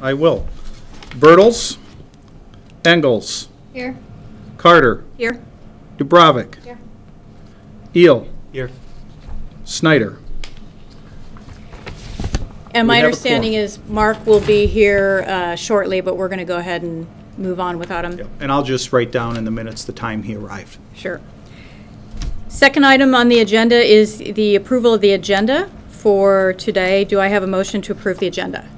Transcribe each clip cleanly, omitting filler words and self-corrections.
I will. Bertels. Engels. Here. Carter. Here. Dubravik. Here. Eel. Here. Snyder. And We my have a understanding is Mark will be here shortly, but we're going to go ahead and move on without him. Yep. And I'll just write down in the minutes the time he arrived. Sure. Second item on the agenda is the approval of the agenda for today. Do I have a motion to approve the agenda?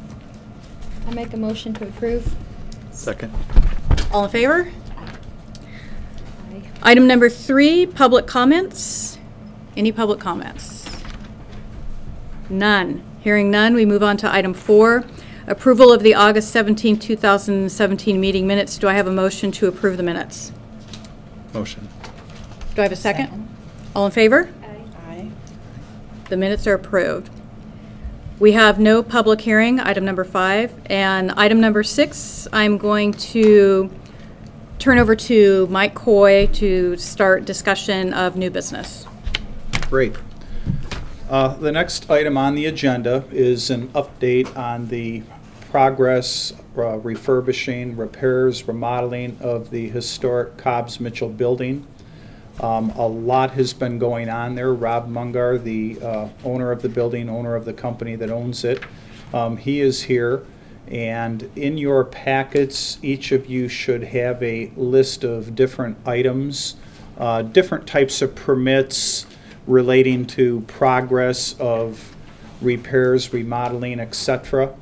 I make a motion to approve. Second. All in favor? Aye. Item number 3, public comments. Any public comments? None. Hearing none, we move on to item 4, approval of the August 17, 2017 meeting minutes. Do I have a motion to approve the minutes? Motion. Do I have a second? All in favor? Aye. The minutes are approved. We have no public hearing, item number 5. And item number 6, I'm going to turn over to Mike Coy to start discussion of new business. Great. The next item on the agenda is an update on the progress, refurbishing, repairs, remodeling of the historic Cobbs Mitchell building. A lot has been going on there. Rob Mungar, the owner of the building, owner of the company that owns it, he is here. And in your packets, each of you should have a list of different items, different types of permits relating to progress of repairs, remodeling, etc.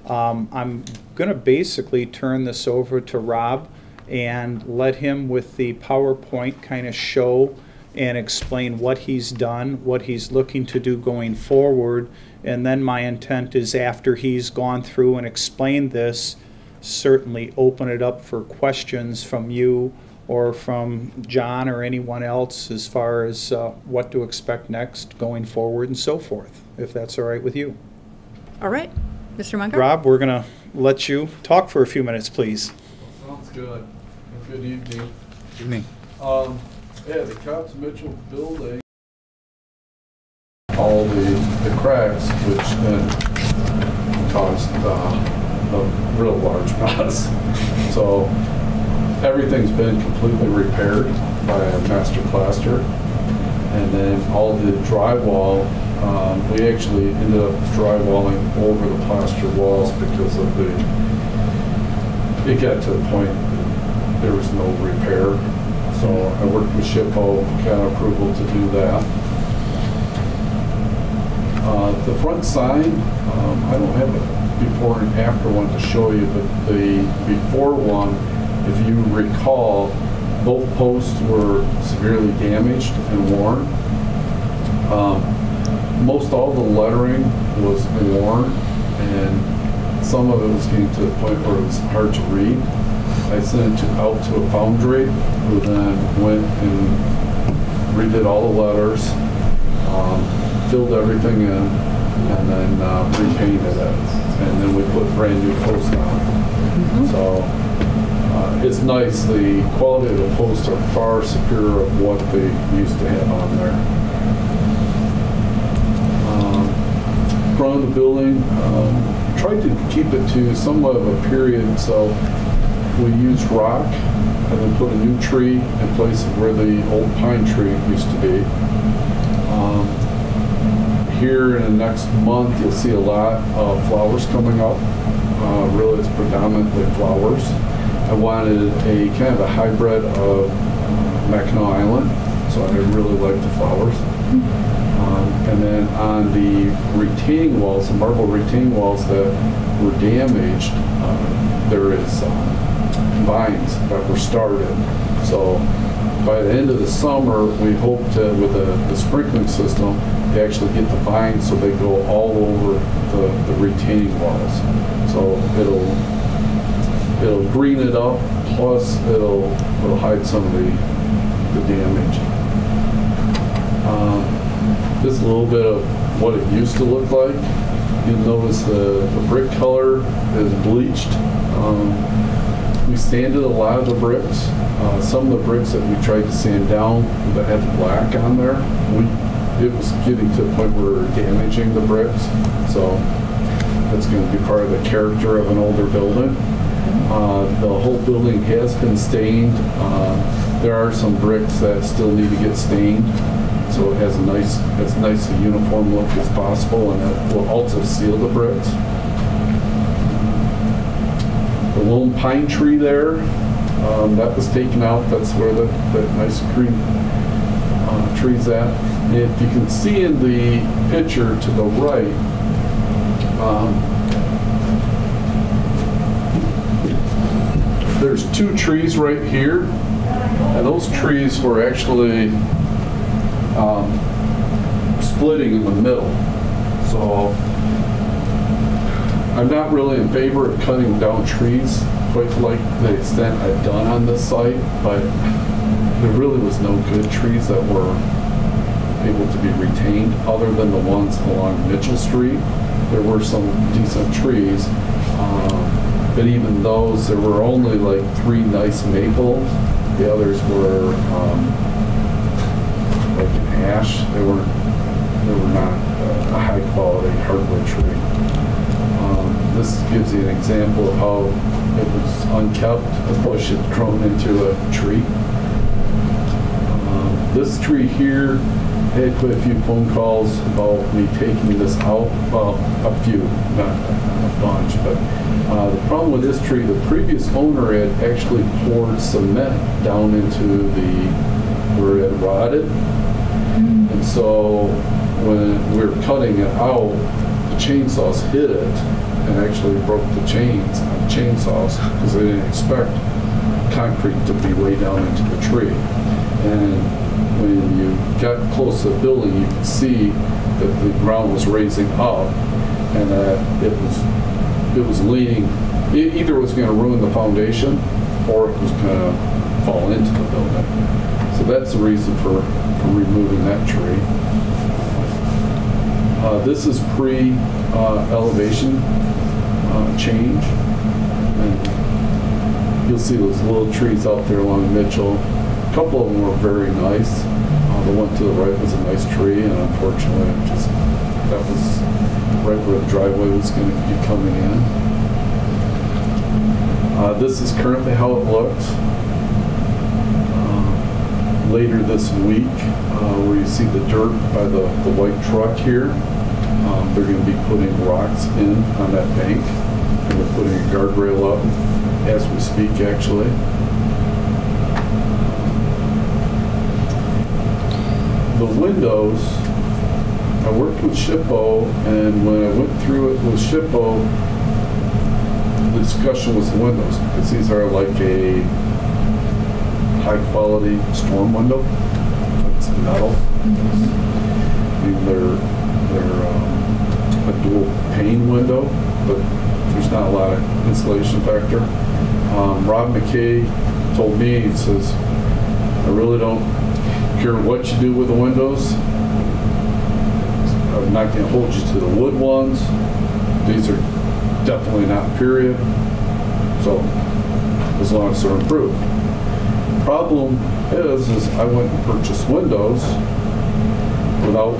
I'm going to basically turn this over to Rob and let him with the PowerPoint kind of show and explain what he's done, what he's looking to do going forward. And then my intent is after he's gone through and explained this, certainly open it up for questions from you or from John or anyone else as far as what to expect next going forward and so forth, if that's all right with you. All right. Mr. Munger? Rob, we're going to let you talk for a few minutes, please. Sounds good. Good evening. Evening. Yeah, the Cobbs Mitchell building, all the cracks, which then caused a real large mess. So everything's been completely repaired by a master plaster, and then all the drywall, we actually ended up drywalling over the plaster walls because of it got to the point there was no repair. So I worked with SHPO, got approval to do that. The front sign, I don't have a before and after one to show you, but the before one, if you recall, both posts were severely damaged and worn. Most all the lettering was worn, and some of it was getting to the point where it was hard to read. I sent it out to a foundry who then went and redid all the letters, filled everything in, and then repainted it. And then we put brand new posts on. Mm-hmm. So it's nice. The quality of the posts are far superior of what they used to have on there. Front of the building, tried to keep it to somewhat of a period, so we used rock and then put a new tree in place of where the old pine tree used to be. Here in the next month, you'll see a lot of flowers coming up. Really, it's predominantly flowers. I wanted a kind of a hybrid of Mackinac Island, so I really like the flowers. And then on the retaining walls, the marble retaining walls that were damaged, there is vines that were started. So by the end of the summer, we hope to, with the sprinkling system, to actually get the vines so they go all over the retaining walls. So it'll green it up, plus it'll hide some of the damage. This is a little bit of what it used to look like. You'll notice the brick color is bleached. We sanded a lot of the bricks. Some of the bricks that we tried to sand down that had the black on there, it was getting to the point where we were damaging the bricks. So It's going to be part of the character of an older building. The whole building has been stained. There are some bricks that still need to get stained, so it has a nice uniform look as possible, and it will also seal the bricks. The lone pine tree there, that was taken out. That's where that nice green tree's at. And if you can see in the picture to the right, there's two trees right here, and those trees were actually splitting in the middle. So I'm not really in favor of cutting down trees quite like the extent I've done on this site, but there really was no good trees that were able to be retained other than the ones along Mitchell Street. There were some decent trees, but even those, there were only like 3 nice maples. The others were like an ash. They were not a high quality hardwood tree. This gives you an example of how it was unkept. The bush had grown into a tree. This tree here, I had quite a few phone calls about me taking this out. Well, a few, not a bunch, but the problem with this tree, the previous owner had actually poured cement down into where it rotted. And so when we were cutting it out, the chainsaws hit it and actually broke the chains on the chainsaws because they didn't expect concrete to be way down into the tree. And when you got close to the building, you could see that the ground was raising up and that it was leaning. Either it was going to ruin the foundation or it was going to fall into the building. So that's the reason for removing that tree. This is pre-elevation change. And you'll see those little trees out there along Mitchell. A couple of them were very nice. The one to the right was a nice tree, and unfortunately, that was right where the driveway was going to be coming in. This is currently how it looks. Later this week, where you see the dirt by the white truck here, they're going to be putting rocks in on that bank, and they're putting a guardrail up as we speak, actually. The windows, I worked with Shippo, and when I went through it with Shippo, the discussion was the windows, because these are like a high-quality storm window. It's metal. I mean, they're a dual pane window, but there's not a lot of insulation factor. Rob McKay told me, he says, I really don't care what you do with the windows. I'm not going to hold you to the wood ones. These are definitely not period. So as long as they're improved. Problem is I went and purchased windows without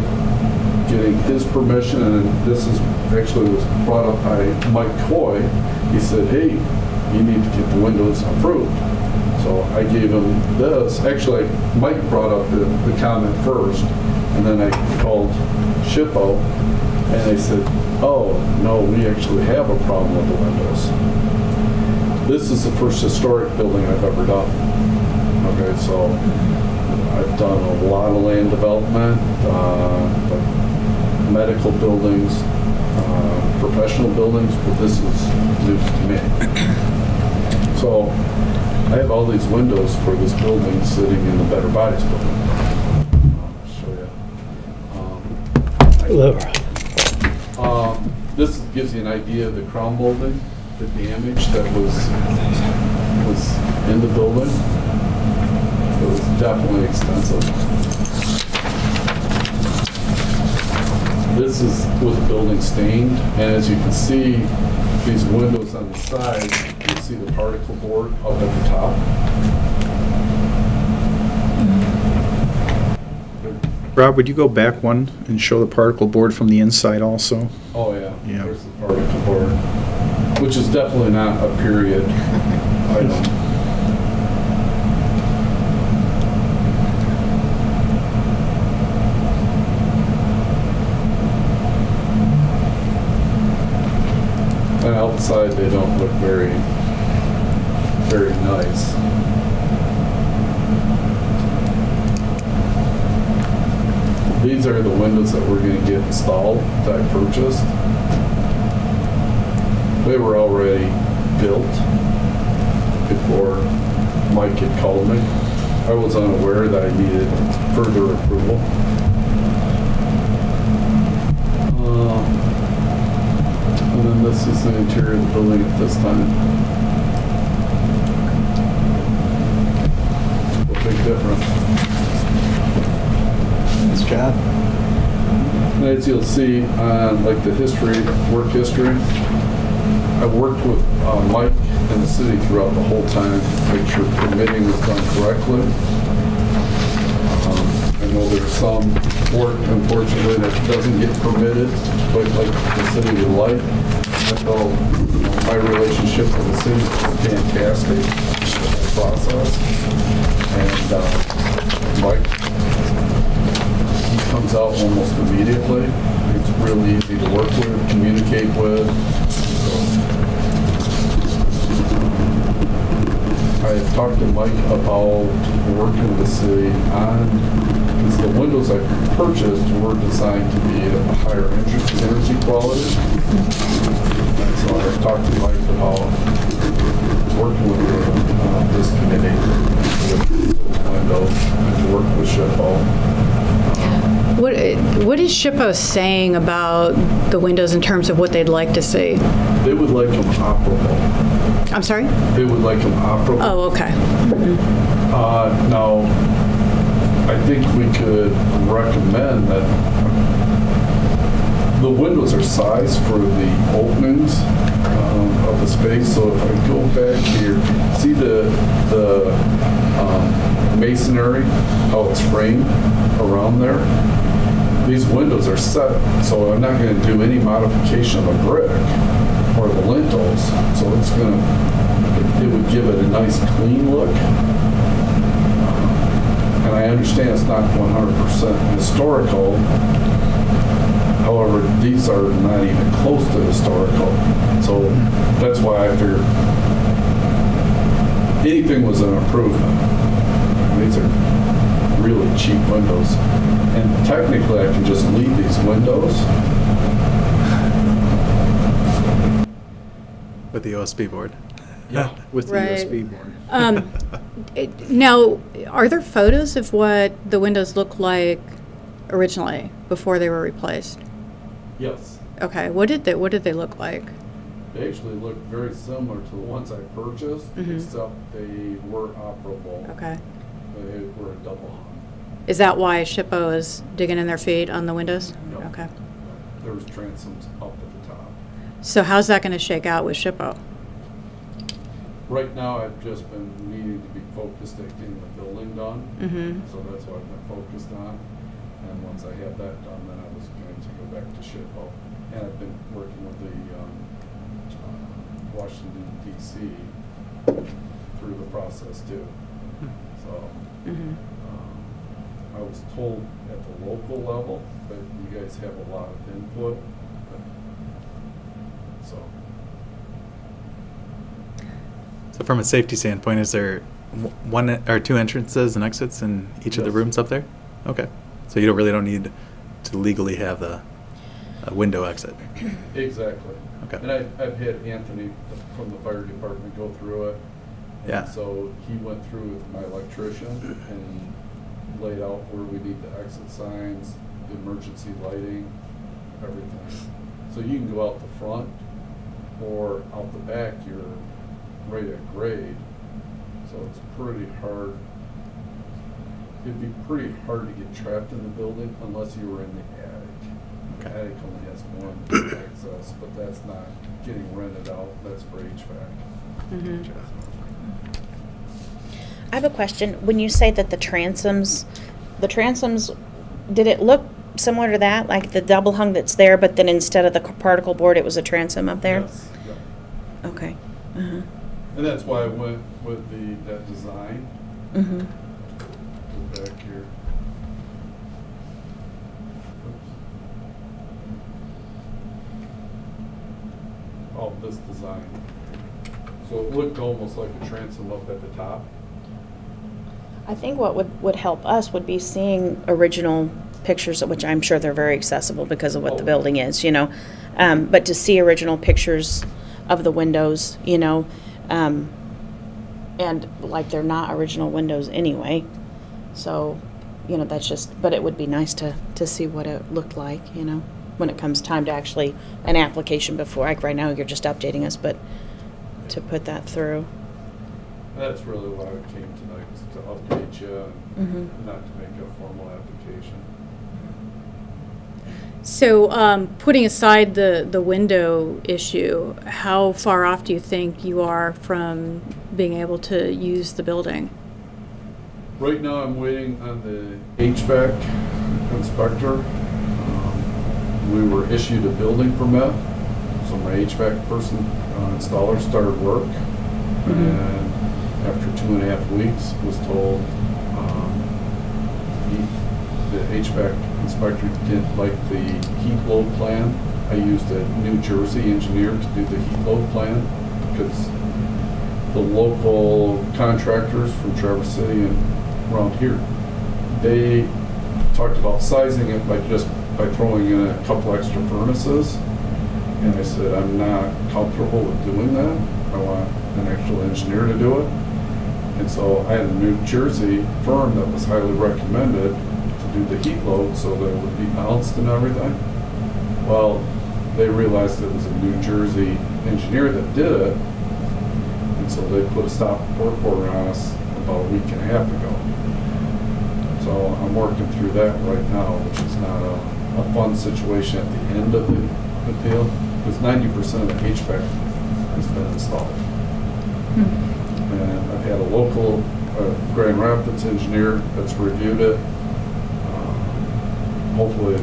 getting his permission, and this is actually was brought up by Mike Coy. He said, hey, you need to get the windows approved. So I gave him this. Actually, Mike brought up the comment first, and then I called Shippo, and they said, oh, no, we actually have a problem with the windows. This is the first historic building I've ever done. Okay, so I've done a lot of land development, medical buildings, professional buildings, but this is news to me. So I have all these windows for this building sitting in the Better Bodies building. I'll show you. This gives you an idea of the crown molding, the damage that was in the building. It was definitely extensive. This is with the building stained, and as you can see, these windows on the side, you can see the particle board up at the top. Rob, would you go back one and show the particle board from the inside also? Oh yeah. Yeah. There's the particle board, which is definitely not a period item. And outside, they don't look very, very nice. These are the windows that we're going to get installed that I purchased. They were already built before Mike had called me. I was unaware that I needed further approval. And then this is the interior of the building at this time. A big difference. Nice job. And as you'll see on like the history, work history, I worked with Mike and the city throughout the whole time to make sure permitting was done correctly. I know there's some work, unfortunately, that doesn't get permitted, but like the city would like. I felt my relationship with the city is fantastic process. And Mike, he comes out almost immediately. It's really easy to work with, communicate with. I had talked to Mike about working with the city on, because the windows I purchased were designed to be at a higher energy quality. And so I talked to Mike about working with this committee with windows and to work with SHPO. What is SHPO saying about the windows in terms of what they'd like to see? They would like them operable. I'm sorry? They would like them operable. Oh, okay. Now, I think we could recommend that the windows are sized for the openings of the space. So if I go back here, see the masonry, how it's framed around there? These windows are set, so I'm not going to do any modification of the brick or the lintels. So it's going to, it would give it a nice clean look. And I understand it's not 100% historical. However, these are not even close to historical. So that's why I figured anything was an improvement. These are really cheap windows. And technically, I can just leave these windows. With the OSB board. Yeah. With the Right. USB board. Now, are there photos of what the windows looked like originally before they were replaced? Yes. Okay, what did they look like? They actually look very similar to the ones I purchased, except they were operable. Okay. They were a double hung. Is that why SHPO is digging in their feet on the windows? No. Okay. There was transoms up at the top. So how's that going to shake out with SHPO? Right now, I've just been needing to be focused at getting the building done. So that's what I've been focused on. And once I have that done, then I was going to go back to SHPO. And I've been working with the Washington, D.C. through the process too. So I was told at the local level that you guys have a lot of input. So. So from a safety standpoint, is there one or two entrances and exits in each of the Yes. rooms up there? Okay. So you don't need to legally have a window exit. Exactly. Okay. And I've had Anthony from the fire department go through it. And Yeah. so he went through with my electrician and laid out where we need the exit signs, the emergency lighting, everything. So you can go out the front or out the back, you're right at grade. So it's pretty hard. It'd be pretty hard to get trapped in the building unless you were in the attic. The Okay. attic only has one access, but that's not getting rented out. That's for HVAC. I have a question. When you say that the transoms, did it look similar to that, like the double hung that's there, but then instead of the particle board, it was a transom up there? Yes, yeah. Okay. Uh-huh. And that's why I went with that design. Mm-hmm. Go back here. Oops. Oh, this design. So it looked almost like a transom up at the top. I think what would help us would be seeing original pictures, which I'm sure they're very accessible because of what the Oh. building is, you know. But to see original pictures of the windows, you know, and like they're not original windows anyway. So, you know, that's just, but it would be nice to see what it looked like, you know, when it comes time to actually an application before. Like right now, you're just updating us, but to put that through. That's really why I came tonight, was to update you and Mm-hmm. not to make a formal application. So, putting aside the window issue, how far off do you think you are from being able to use the building? Right now, I'm waiting on the HVAC inspector. We were issued a building permit, so my HVAC person, installer, started work. And after 2.5 weeks, was told the HVAC inspector didn't like the heat load plan. I used a New Jersey engineer to do the heat load plan because the local contractors from Traverse City and around here, they talked about sizing it by throwing in a couple extra furnaces. And I said, I'm not comfortable with doing that. I want an actual engineer to do it. And so I had a New Jersey firm that was highly recommended to do the heat load so that it would be balanced and everything. Well, they realized it was a New Jersey engineer that did it. And so they put a stop work order on us about a week and a half ago. So I'm working through that right now, which is not a fun situation at the end of the deal, because 90% of the HVAC has been installed. And I've had a local Grand Rapids engineer that's reviewed it. Hopefully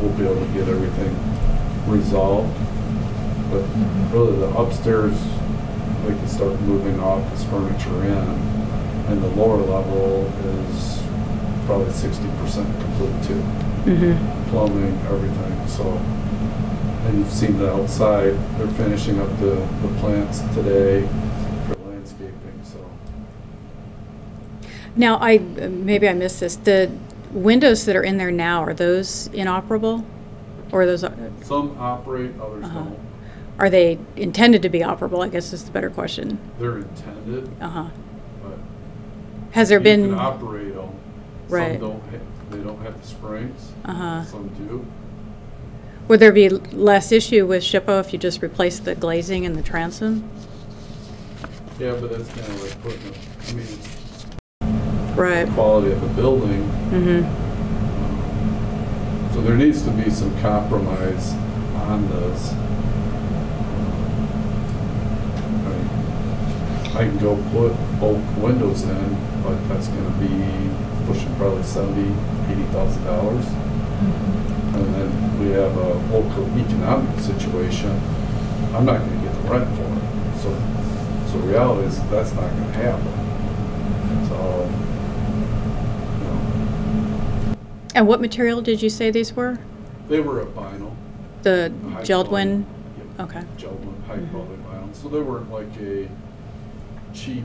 we'll be able to get everything resolved. But really the upstairs, we can start moving office furniture in, and the lower level is probably 60% complete too. Plumbing, everything. So, and you've seen the outside, they're finishing up the plants today for landscaping, so. Now, maybe I missed this. The windows that are in there now, are those inoperable? Or are those, Some operate, others don't. are they intended to be operable, I guess is the better question. They're intended, Uh-huh. but Has there you been? can operate them. Right. Some they don't have the springs. Uh-huh. Some do. Would there be less issue with SHPO if you just replace the glazing and the transom? Yeah, but that's kind of like putting, I mean, it's Right. the quality of the building. Mm-hmm. So there needs to be some compromise on this. I can go put bulk windows in, but that's going to be pushing probably $70,000-$80,000. And then we have a local economic situation. I'm not going to get the rent for it. So reality is that's not going to happen. So, you know, And what material did you say these were? they were a vinyl. The a high gelled quality- wind? Yep, Okay. gelled wind, high quality vinyl. So they weren't like a cheap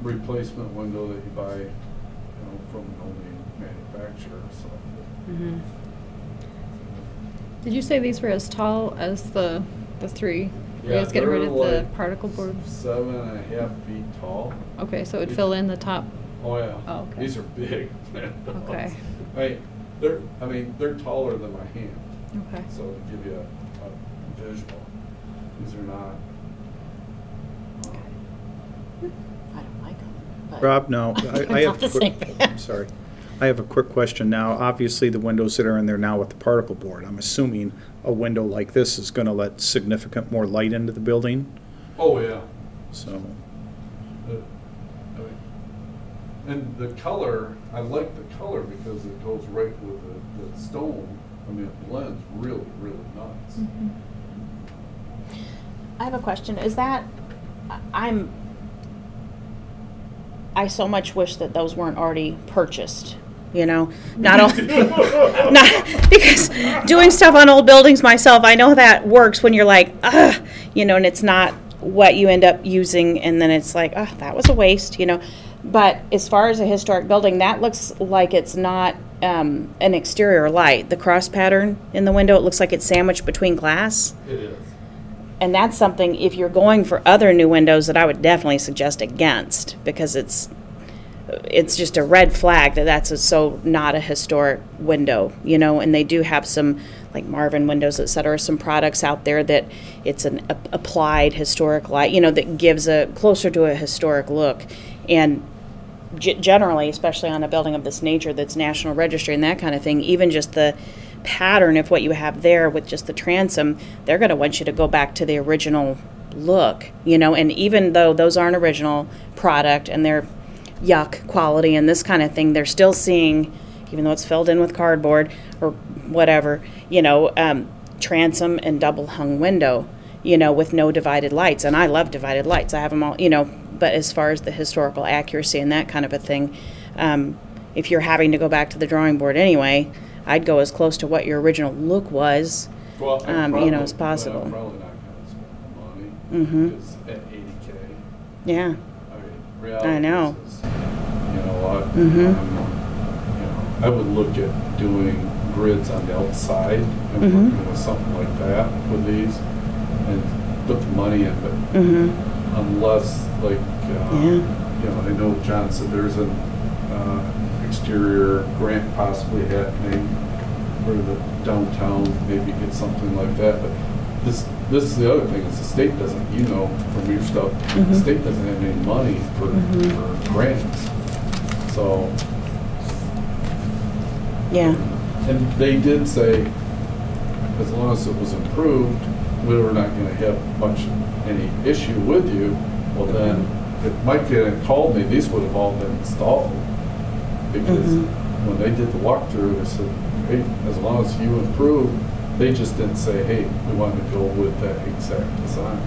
replacement window that you buy, you know, from an only manufacturer. So. Mm-hmm. Did you say these were as tall as the three? Were you Yeah, guys getting rid they're of the like particle board? 7.5 feet tall. Okay, so it would fill in the top. Oh yeah. Oh, okay. These are big. Man. Okay. They're taller than my hand. Okay. So to give you a visual, these are not. I don't like them. but- Rob, no, I have, Not the same. I'm sorry. I have a quick question now. Obviously, the windows that are in there now with the particle board, I'm assuming a window like this is going to let significant more light into the building, Oh yeah. so. I mean, And the color, I like the color because it goes right with the stone. I mean, it blends really, really nice. Mm-hmm. I have a question. Is that, I so much wish that those weren't already purchased, you know? Not all, not, because doing stuff on old buildings myself, I know that works when you're like, you know, and it's not what you end up using, and then it's like, that was a waste, you know? But as far as a historic building, that looks like it's not an exterior light. The cross pattern in the window, it looks like it's sandwiched between glass. It is. And that's something, if you're going for other new windows, that I would definitely suggest against, because it's just a red flag that that's so not a historic window, you know. And they do have some, like Marvin Windows, et cetera, some products out there that it's an applied historic light, you know, that gives a closer to a historic look. And generally, especially on a building of this nature that's National Registry and that kind of thing, even just the pattern of what you have there with just the transom, they're going to want you to go back to the original look, you know. And even though those aren't original product and they're yuck quality and this kind of thing, they're still seeing, even though it's filled in with cardboard or whatever, you know, transom and double hung window, you know, with no divided lights. And I love divided lights. I have them all, you know. But as far as the historical accuracy and that kind of a thing, if you're having to go back to the drawing board anyway, I'd go as close to what your original look was, Well, you know, as possible. I'm probably not going to spend the money. Mm-hmm. Because at $80K, Yeah. I mean, reality I know. is, you know, Mm-hmm. you know, I would look at doing grids on the outside and Mm-hmm. working with something like that with these and put the money in, but Mm-hmm. unless, like, Yeah. you know, I know John said there's an exterior grant possibly happening for the downtown, maybe get something like that, but this is the other thing, is the state doesn't, you know, from your stuff, the state doesn't have any money for grants. So, Yeah. and they did say, as long as it was improved, we were not gonna have any issue with you. Well then, if Mike hadn't called me, these would have all been installed. Because when they did the walkthrough, they said, hey, as long as you improve, they just didn't say, hey, we want to go with that exact design.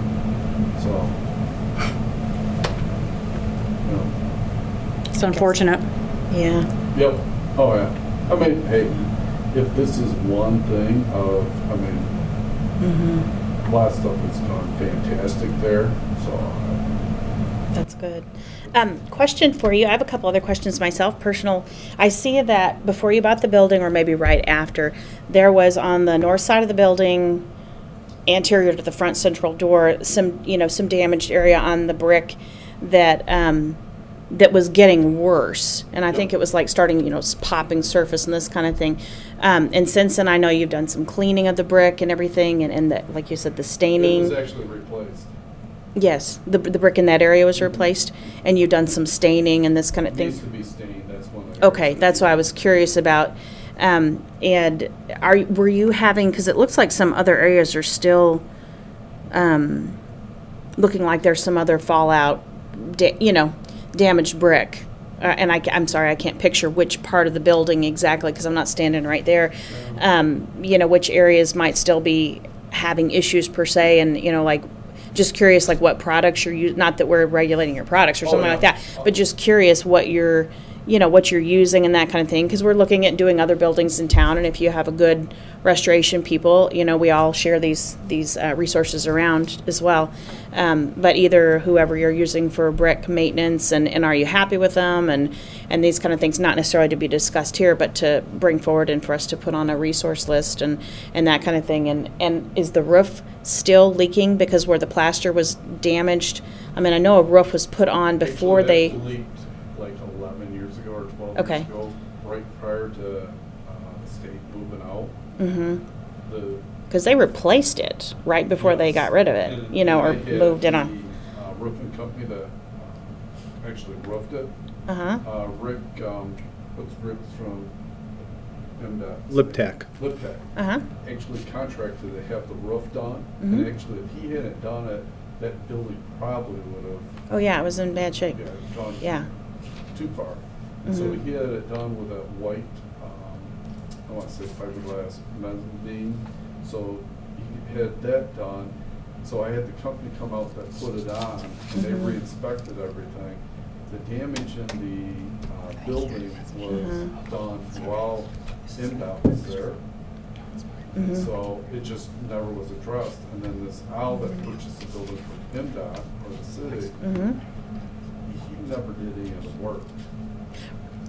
So, you know. It's unfortunate. Yeah. Yep. Oh, yeah. I mean, hey, if this is one thing of, I mean, a lot of stuff has gone fantastic there. So, That's good. Question for you. I have a couple other questions myself, personal. I see that before you bought the building, or maybe right after, there was on the north side of the building, anterior to the front central door, some damaged area on the brick that that was getting worse. And I think it was like starting, popping surface and this kind of thing. And since then, I know you've done some cleaning of the brick and everything, and the, like you said, the staining. it was actually replaced. Yes, the brick in that area was replaced, and you've done some staining and this kind of It thing. needs to be stained. That's one of the Okay, that's what I was curious about. And were you having, because it looks like some other areas are still looking like there's some other fallout, damaged brick. And I'm sorry, I can't picture which part of the building exactly because I'm not standing right there. Which areas might still be having issues per se, and just curious, like what products you're using. Not that we're regulating your products or something like that, but just curious what you're using and that kind of thing. Because we're looking at doing other buildings in town, and if you have a good restoration people, we all share these resources around as well. But either whoever you're using for brick maintenance, and are you happy with them, and these kind of things, not necessarily to be discussed here, but to bring forward and for us to put on a resource list and that kind of thing. And is the roof still leaking because where the plaster was damaged? I mean, I know a roof was put on before Actually, they. that leaked like 11 years ago or 12 Okay. years ago, right prior to the state moving out. Mm-hmm. The Because they replaced it right before they got rid of it, And or I had moved it on. The roofing company that actually roofed it. Uh-huh. Rick, what's Rick's from? Liptac. Liptac. Uh-huh. Actually contracted to have the roof done. Mhm. And actually, if he hadn't done it, that building probably would have. Oh, yeah, it was in bad shape. Gone. Yeah. too far. And so he had it done with that white, I want to say fiberglass mezzanine. So he had that done. So I had the company come out that put it on, and they re-inspected everything. The damage in the building was done while MDOT was there. And so it just never was addressed. And then this owl that purchased the building from MDOT, or the city, he never did any of the work.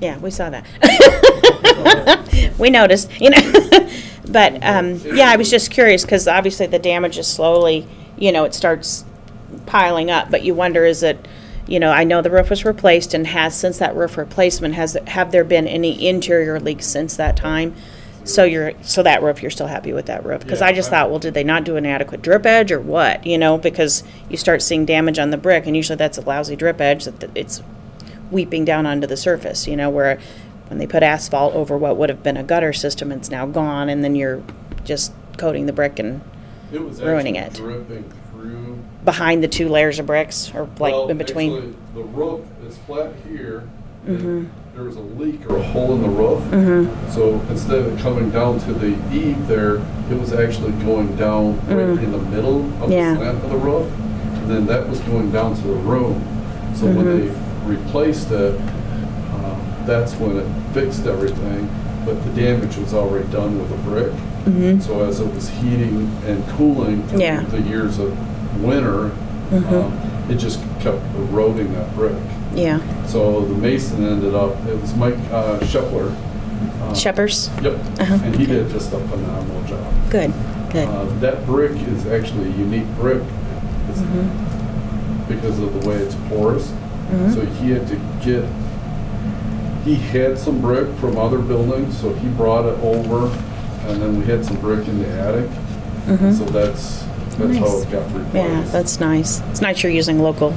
Yeah, we saw that. We noticed, you know. But, yeah, I was just curious, because obviously the damage is slowly, you know, it starts piling up. But you wonder, is it, you know, I know the roof was replaced, and since that roof replacement, have there been any interior leaks since that time? So that roof, you're still happy with that roof? Because I just thought, well, did they not do an adequate drip edge or what? You know, because you start seeing damage on the brick, and usually that's a lousy drip edge that it's weeping down onto the surface, you know, where when they put asphalt over what would have been a gutter system, it's now gone, and then you're just coating the brick and ruining it. Dripping through behind the 2 layers of bricks, or like in between? Actually, the roof is flat here. And there was a leak or a hole in the roof. So instead of it coming down to the eave there, it was actually going down right in the middle of the slant of the roof. And then that was going down to the room. So when they replaced it, that's when it fixed everything. But the damage was already done with the brick. So as it was heating and cooling through the years of winter, it just kept eroding that brick. Yeah. So the mason ended up, it was Mike Shepler. Sheppers? Yep. And he did just a phenomenal job. Good, good. That brick is actually a unique brick. It's because of the way it's porous. So he had to he had some brick from other buildings, so he brought it over, and then we had some brick in the attic. So that's Nice. how it got replaced. Yeah, that's nice. It's nice you're using local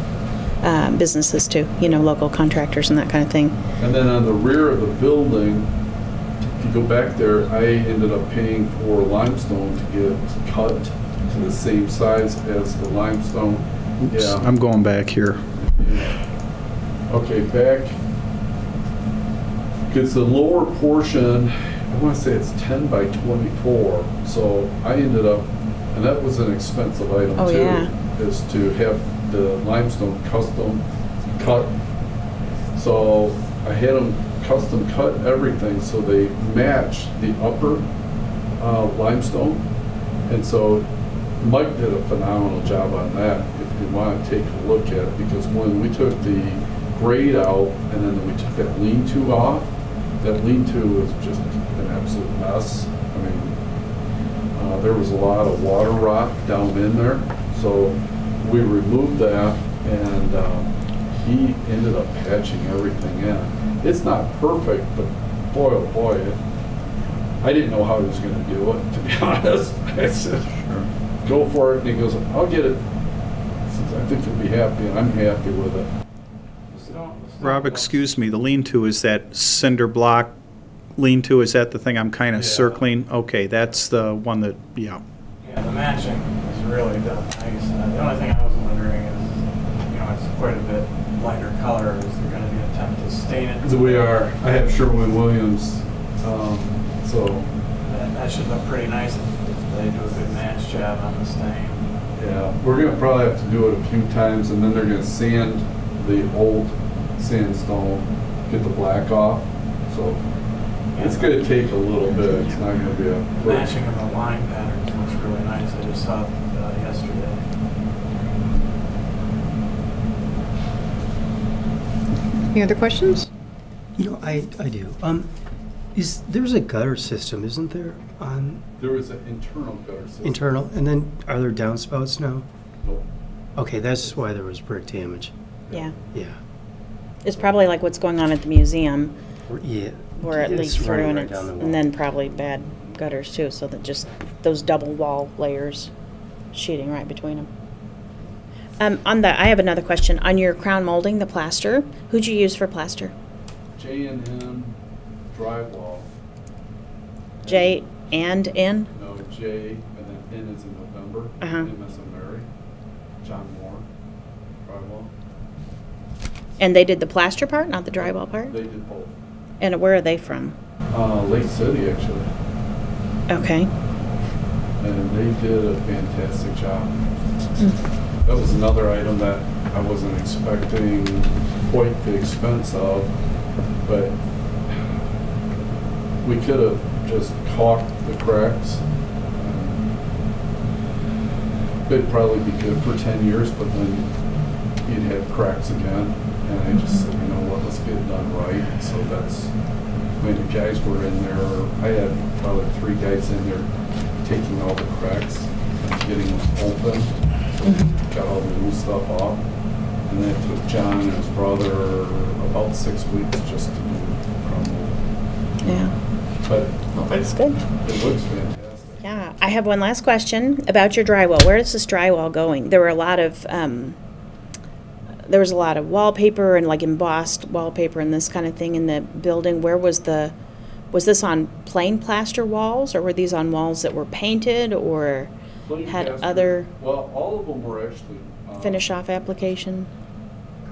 businesses too, you know, local contractors and that kind of thing. And then on the rear of the building, if you go back there, I ended up paying for limestone to get cut to the same size as the limestone. Oops, I'm going back here. Okay, back. Because the lower portion, I want to say it's 10 by 24. So I ended up, and that was an expensive item too, is to have the limestone custom cut. So I had them custom cut everything so they match the upper limestone. And so Mike did a phenomenal job on that, if you want to take a look at it, because when we took the grade out and then we took that lean-to off, that lean-to was just an absolute mess. I mean, there was a lot of water rot down in there. So we removed that, and he ended up patching everything in. It's not perfect, but boy, oh boy, I didn't know how he was going to do it, to be honest. I said, sure, go for it. And he goes, I'll get it. He says, I think you'll be happy, and I'm happy with it. Rob, excuse me, the lean-to is that cinder block lean-to, is that the thing I'm kind of circling? Okay, that's the one that, Yeah, the matching is really done nice. The only thing I was wondering is, you know, it's quite a bit lighter color. Is there going to be an attempt to stain it? We are. I have Sherwin-Williams, so. That should look pretty nice if they do a good match job on the stain. Yeah, we're going to probably have to do it a few times, and then they're going to sand the old sandstone, get the black off. So it's going to take a little bit. It's not going to be a matching of the line patterns looks really nice. I just saw it yesterday. Any other questions? You know, I do. There's a gutter system, isn't there? There is an internal gutter system. Internal, and then are there downspouts now? Nope. Okay, that's why there was brick damage. Yeah. Yeah. It's probably like what's going on at the museum, Yeah. where it It's leaks through, running and, right down the wall. and then probably bad gutters too, so that just those double wall layers sheeting right between them. I have another question. On your crown molding, the plaster, who'd you use for plaster? J&M drywall. J and N? No, J, and then N is in November. Uh-huh. M is in Mary. John Moore drywall. And they did the plaster part, not the drywall part? They did both. And where are they from? Lake City, actually. Okay. And they did a fantastic job. Mm. That was another item that I wasn't expecting quite the expense of, but we could have just caulked the cracks. It'd probably be good for 10 years, but then you'd have cracks again. And I just said, you know what, let's get it done right. So that's, when the guys were in there, I had probably 3 guys in there taking all the cracks and getting them open. So got all the new stuff off. And then it took John and his brother about 6 weeks just to do crumble. Yeah. But That's good. it looks fantastic. Yeah, I have one last question about your drywall. Where is this drywall going? There were a lot of, there was a lot of wallpaper and like embossed wallpaper and this kind of thing in the building. Where was this on plain plaster walls, or were these on walls that were painted or had other Well, all of them were actually finish off application?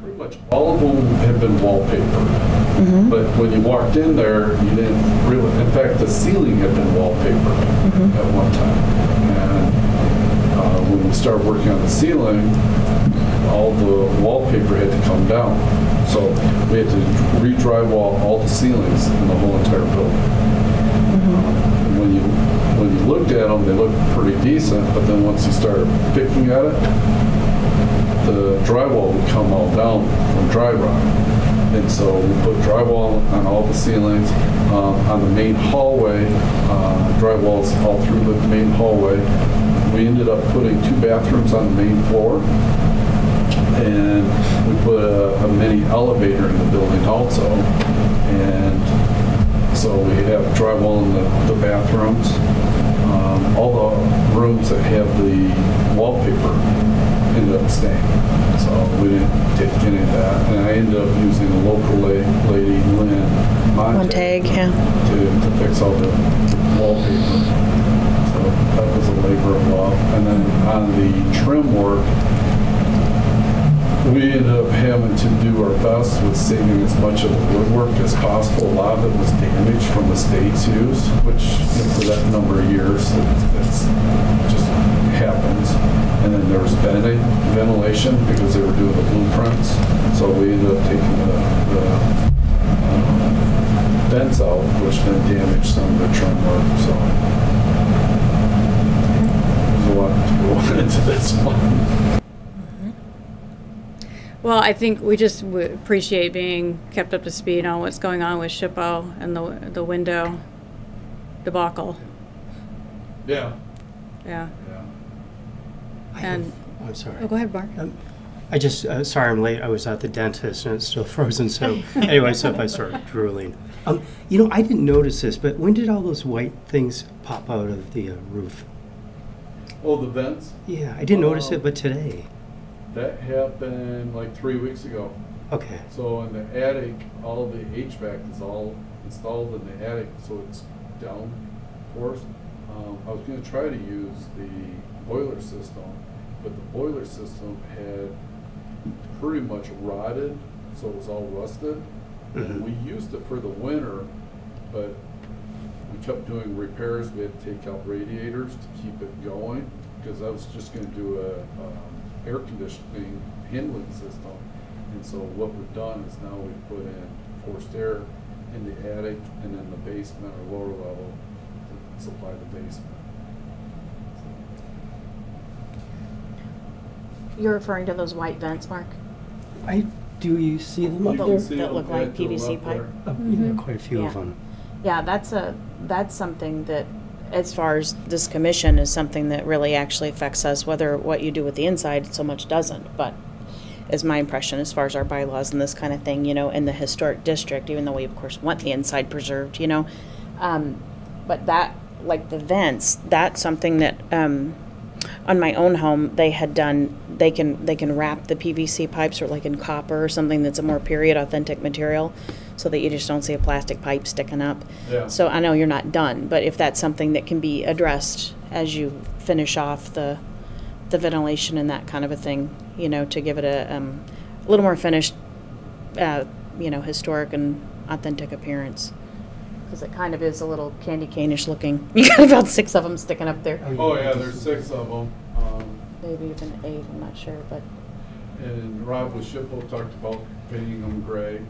pretty much all of them had been wallpaper. Mm-hmm. But when you walked in there, you didn't really, in fact, the ceiling had been wallpaper at one time. And when we started working on the ceiling, all the wallpaper had to come down. So we had to re-drywall all the ceilings in the whole entire building. And when you looked at them, they looked pretty decent, but then once you started picking at it, the drywall would come all down from dry rot. And so we put drywall on all the ceilings, on the main hallway, drywalls all through the main hallway. We ended up putting 2 bathrooms on the main floor, and we put a mini elevator in the building also. And so we have drywall in the bathrooms. All the rooms that have the wallpaper ended up staying. So we didn't take any of that. And I ended up using a local lady, Lynn Montag, to fix all the wallpaper. So that was a labor of love. And then on the trim work, we ended up having to do our best with saving as much of the woodwork as possible. A lot of it was damaged from the state's use, which for that number of years, that's just happens. And then there was ventilation because they were doing the blueprints. So we ended up taking the vents out, which then damaged some of the trim work. So there's a lot to go into this one. Well, I think we just appreciate being kept up to speed on what's going on with SHPO and the window debacle. Yeah. Yeah. I And have- I'm sorry. oh, go ahead, Mark. I just, sorry I'm late. I was at the dentist and it's still frozen. So anyway, so if I start drooling. You know, I didn't notice this, but when did all those white things pop out of the roof? Oh, the vents? Yeah, I didn't notice it, but today. That happened like 3 weeks ago. Okay. So in the attic, all the HVAC is all installed in the attic, so it's down forced. I was going to try to use the boiler system, but the boiler system had pretty much rotted, so it was all rusted. And we used it for the winter, but we kept doing repairs. We had to take out radiators to keep it going, because I was just going to do a air conditioning handling system. And so what we've done is now we've put in forced air in the attic and in the basement or lower level to supply the basement. You're referring to those white vents, Mark? Do you see them You up can there? see That them look like to the PVC left pipe? there. Yeah, quite a few of Yeah. them. Yeah, that's something that, as far as this commission, is something that really actually affects us, whether what you do with the inside so much doesn't, but is my impression as far as our bylaws and this kind of thing, you know, in the historic district, even though we of course want the inside preserved, you know. But that, like the vents, that's something that, on my own home, they had done, they can wrap the PVC pipes or like in copper or something that's a more period authentic material, so that you just don't see a plastic pipe sticking up. Yeah. So I know you're not done, but if that's something that can be addressed as you finish off the ventilation and that kind of a thing, you know, to give it a little more finished historic and authentic appearance. Because it kind of is a little candy cane-ish looking. You got about 6 of them sticking up there. Oh, yeah, there's 6 of them. Maybe even 8, I'm not sure, but. And Rob with Shippo talked about painting them gray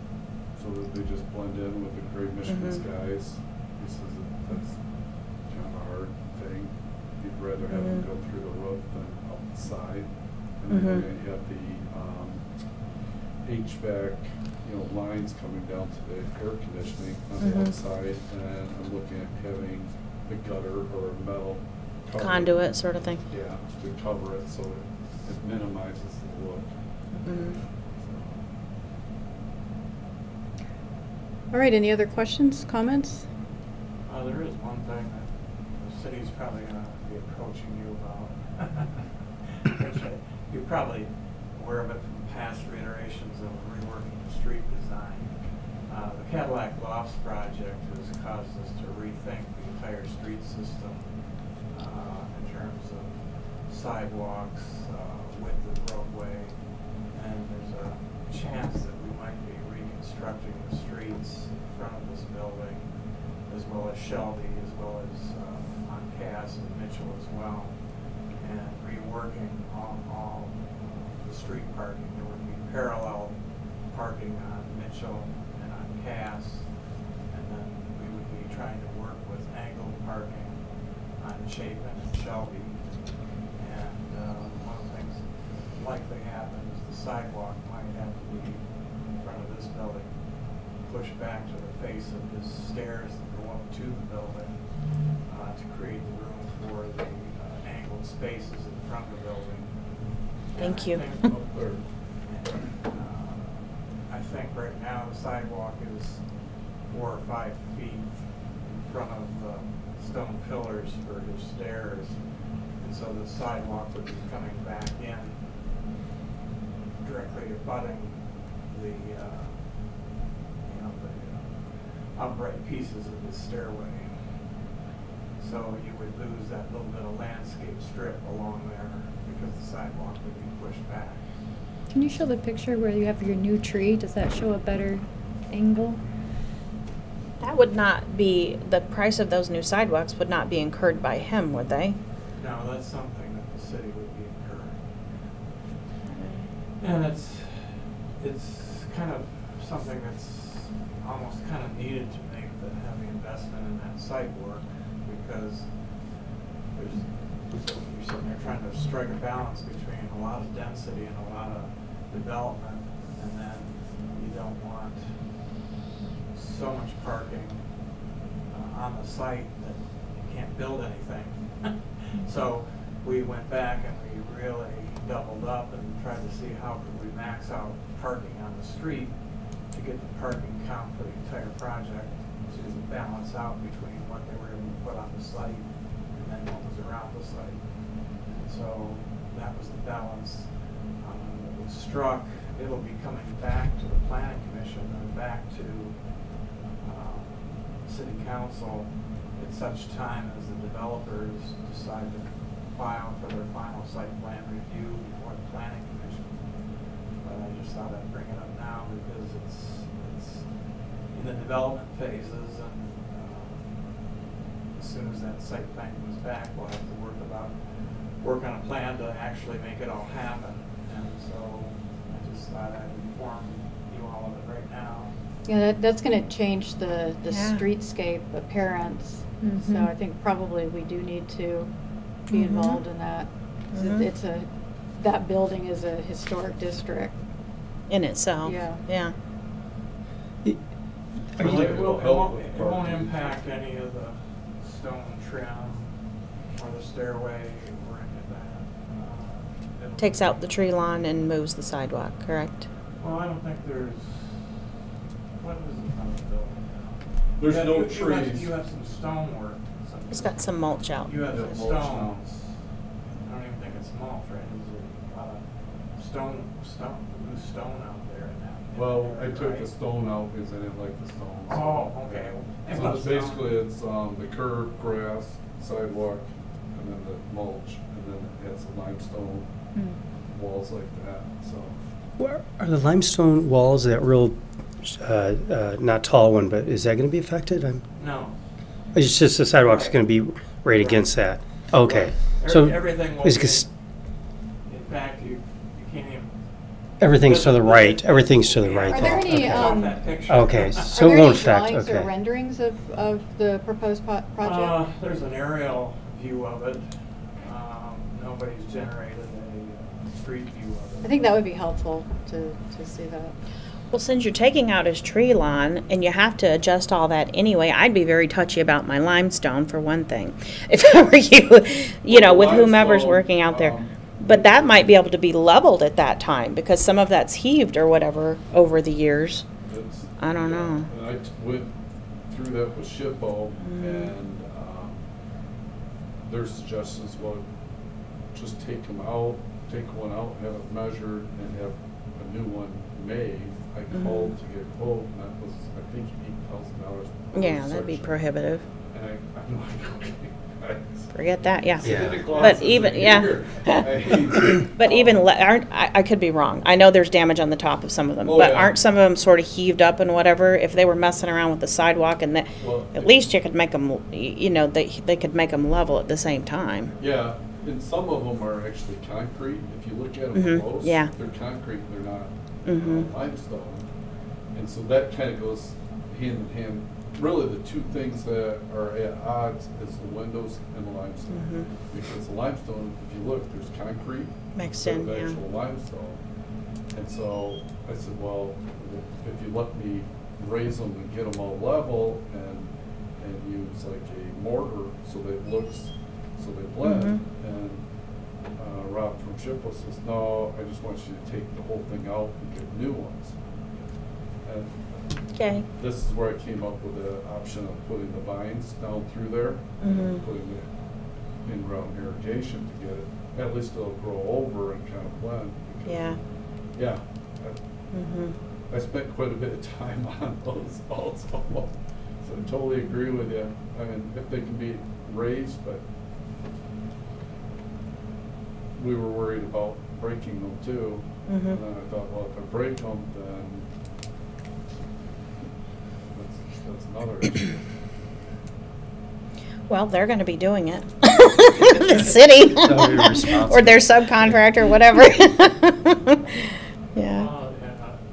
so that they just blend in with the gray Michigan skies. He says that that's kind of a hard thing. He'd rather have them go through the roof than up the side. And then you have the HVAC, lines coming down to the air conditioning on the outside. And I'm looking at having the gutter or metal cover. Conduit sort of thing. Yeah, to cover it so it minimizes the look. All right, any other questions, comments? There is one thing that the city's probably going to be approaching you about. Which you're probably aware of it from past reiterations of reworking the street design. The Cadillac Lofts project has caused us to rethink the entire street system in terms of sidewalks, width of roadway, and there's a chance that we might be reconstructing the streets in front of this building, as well as Shelby, as well as on Cass and Mitchell as well, and reworking all the street parking. There would be parallel parking on Mitchell and on Cass, and then we would be trying to work with angled parking on Chapin and Shelby. And one of the things that likely happen is the sidewalk might have to be in front of this building, pushed back to the face of the stairs that go up to the building to create the room for the angled spaces in front of the building. Thank you. I think right now the sidewalk is 4 or 5 feet in front of the stone pillars for his stairs. And so the sidewalk would be coming back in directly abutting the, the upright pieces of the stairway. So you would lose that little bit of landscape strip along there because the sidewalk would be pushed back. Can you show the picture where you have your new tree? Does that show a better angle? That would not be, the price of those new sidewalks would not be incurred by him, would they? No, that's something that the city would be incurring. And it's kind of something that's almost kind of needed to make the heavy investment in that site work, because you're sitting there trying to strike a balance between a lot of density and a lot of development, and then you don't want so much parking on the site that you can't build anything. So we went back and we really doubled up and tried to see how could we max out parking on the street to get the parking count for the entire project to balance out between what they were able to put on the site and then what was around the site. And so that was the balance that was struck. It'll be coming back to the Planning Commission and back to City Council at such time as the developers decide to file for their final site plan review before the Planning Commission. But I just thought I'd bring it up now because it's in the development phases, and as soon as that site plan comes back, we'll have to work on a plan to actually make it all happen. And so I just thought I'd inform you all of it right now. Yeah, that's going to change the Yeah. streetscape appearance. So I think probably we do need to be involved in that. 'Cause that building is a historic district. In itself. Yeah. Yeah. Well, it won't impact any of the stone trim or the stairway or any of that. Takes out the tree lawn and moves the sidewalk, correct? Well, I don't think there's, what is it on the building now? There's no You trees. have some stonework. It's got some mulch out. You have Yeah, some mulch now. stones. I don't even think it's mulch, right? There's a lot of loose stone out there in that. Well, I took right? the stone out because I didn't like the stones. Oh, okay. So basically, it's the curb, grass, sidewalk, and then the mulch, and then it has some limestone walls like that. So Are the limestone walls, that real, not tall one, but is that going to be affected? No. It's just the sidewalk's Right. going to be right against that. Okay. Right. So Everything will is be, this- in fact, you can't even. everything's to the right. Everything's to the right. Are there then. any, Off that picture. Okay, Are so it there won't any affect. drawings or Okay. renderings of the proposed project? There's an aerial view of it. Nobody's generated a street view of it. I think that would be helpful to see that. Well, since you're taking out his tree lawn and you have to adjust all that anyway, I'd be very touchy about my limestone for one thing. If I were you know, with whomever's Limestone, working out there. But that might be able to be leveled at that time because some of that's heaved or whatever over the years. It's- I don't know. And I went through that with SHPO, and their suggestions was just take them out, take one out, have it measured, and have a new one made. I called to get a quote, and that was, I think, $8,000. Yeah, that'd be prohibitive. And I'm like, okay, guys. Forget that, yeah. Yeah. Santa Claus But isn't even, here. yeah. I hate it. But even, I could be wrong. I know there's damage on the top of some of them, Oh, but yeah. aren't some of them sort of heaved up and whatever? If they were messing around with the sidewalk and that, Well, at least you could make them, you know, they could make them level at the same time. Yeah, and some of them are actually concrete. If you look at them Mhm, close, yeah. they're concrete, they're not Mhm. limestone. And so that kind of goes hand in hand. Really, the two things that are at odds is the windows and the limestone. Because the limestone, if you look, there's concrete Mixed instead in, of yeah. actual limestone. And so I said, well, if you let me raise them and get them all level and use like a mortar so that it looks, so they blend. And Rob from SHPO says, no, I just want you to take the whole thing out and get new ones. And Okay. this is where I came up with the option of putting the vines down through there, Mhm. and putting the in-ground irrigation to get it, at least it'll grow over and kind of blend. because- Yeah. Yeah, Mhm. I spent quite a bit of time on those also, so I totally agree with you. I mean, if they can be raised, but we were worried about breaking them too. Mhm. And then I thought, well, if I break them, then that's another issue. Well, they're gonna be doing it. The city. They'll be responsible. Or their subcontractor, whatever. Yeah. Well,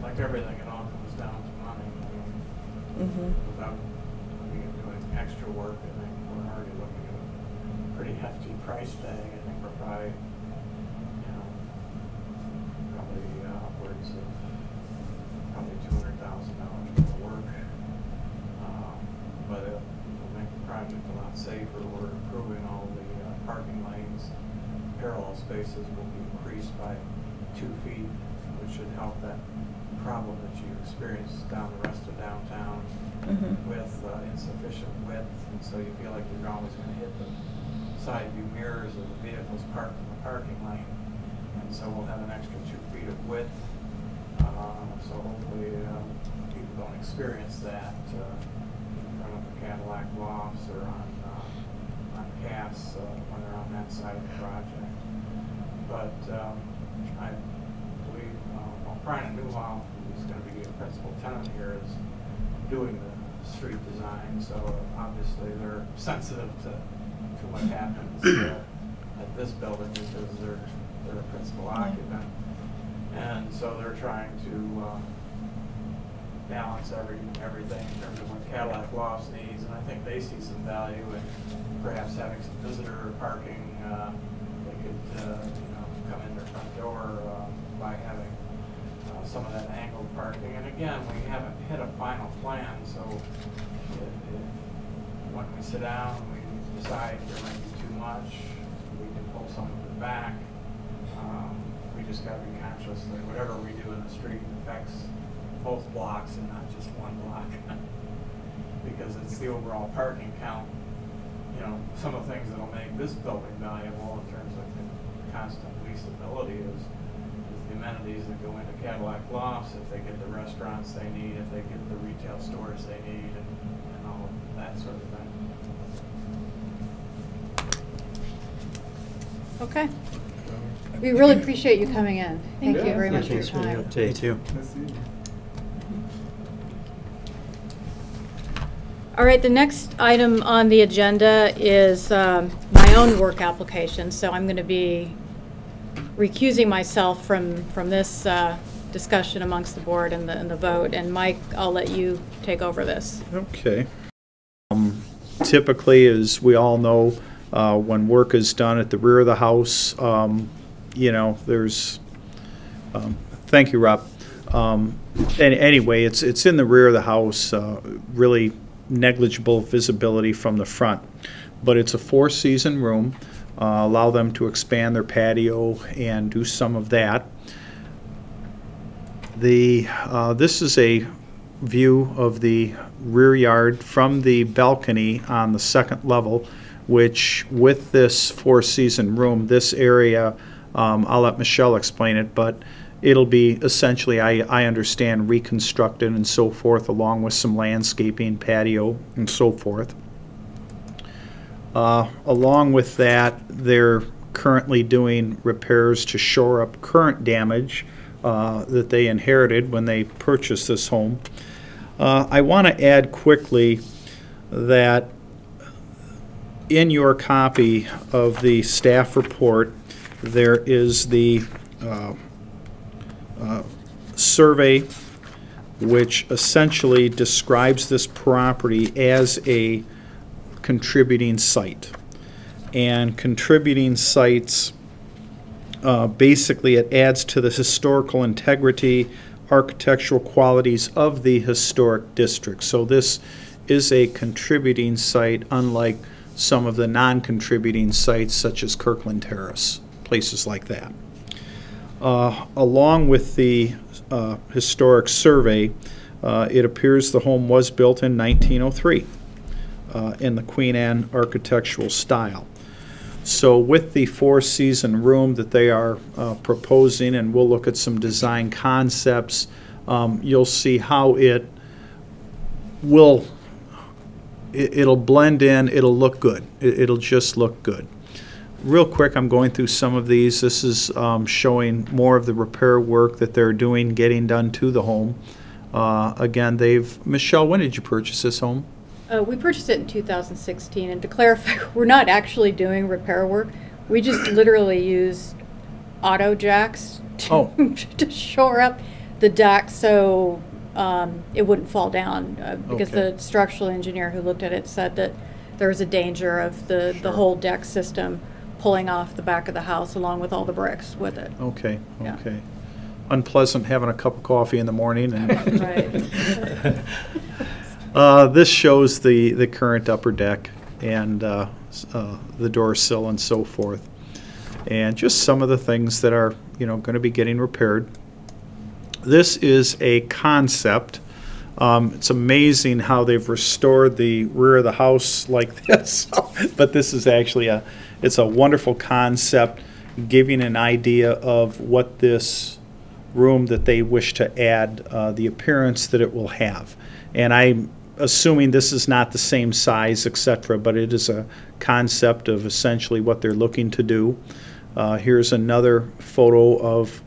like everything, it all comes down to money. Mhm. Without doing extra work, I think we're already looking at a pretty hefty price tag. I think we're probably, upwards of probably $200,000 worth of work. But it'll make the project a lot safer. We're improving all the parking lanes. Parallel spaces will be increased by 2 feet, which should help that problem that you experienced down the rest of downtown Mhm. with insufficient width, and so you feel like you're always going to hit the side view mirrors of the vehicles parked in the parking lane, and so we'll have an extra 2 feet of width. So hopefully people don't experience that in front of the Cadillac lofts or on Cass when they're on that side of the project. But I believe Brian Newhoff, who's going to be a principal tenant here, is doing the street design. So obviously they're sensitive to what happens at this building because they're a principal occupant, and so they're trying to balance everything in terms of what Cadillac Lofts needs, and I think they see some value in perhaps having some visitor parking. They could, come in their front door by having some of that angled parking. And again, we haven't hit a final plan, so when we sit down, we decide there might be too much, we can pull some of it back. We just got to be conscious that whatever we do in the street affects both blocks and not just one block. Because it's the overall parking count, some of the things that'll make this building valuable in terms of constant leasability is the amenities that go into Cadillac Lofts, if they get the restaurants they need, if they get the retail stores they need, and all of that sort of thing. Okay. We really appreciate you coming in. Thank you Yeah. very Yeah, much for your thanks for the time. update. Me too. Nice to see you. All right, the next item on the agenda is my own work application, so I'm going to be recusing myself from this discussion amongst the board and the vote. And Mike, I'll let you take over this. Okay. Typically, as we all know, when work is done at the rear of the house, you know, there's, thank you, Rob. Anyway, it's in the rear of the house, really negligible visibility from the front. But it's a four-season room, allow them to expand their patio and do some of that. This is a view of the rear yard from the balcony on the second level, which with this four-season room, this area, I'll let Michelle explain it, but it'll be essentially, I understand, reconstructed and so forth, along with some landscaping, patio, and so forth. Along with that, they're currently doing repairs to shore up current damage that they inherited when they purchased this home. I want to add quickly that in your copy of the staff report, there is the survey which essentially describes this property as a contributing site. And contributing sites, basically it adds to the historical integrity, architectural qualities of the historic district. So this is a contributing site, unlike some of the non-contributing sites such as Kirkland Terrace, places like that. Along with the historic survey, it appears the home was built in 1903 in the Queen Anne architectural style. So with the four-season room that they are proposing, and we'll look at some design concepts, you'll see how it'll blend in, it'll look good. It'll just look good. Real quick, I'm going through some of these. This is showing more of the repair work that they're doing, getting done to the home. Again, Michelle, when did you purchase this home? We purchased it in 2016, and to clarify, we're not actually doing repair work. We just literally used auto jacks to shore up the deck so it wouldn't fall down, because Okay. the structural engineer who looked at it said that there was a danger of the whole deck system pulling off the back of the house along with all the bricks with it. Okay, Yeah. okay. Unpleasant having a cup of coffee in the morning. And Right. this shows the current upper deck and the door sill and so forth. And just some of the things that are, going to be getting repaired. This is a concept. It's amazing how they've restored the rear of the house like this. But this is actually it's a wonderful concept, giving an idea of what this room that they wish to add, the appearance that it will have. And I'm assuming this is not the same size, etc., but it is a concept of essentially what they're looking to do. Here's another photo of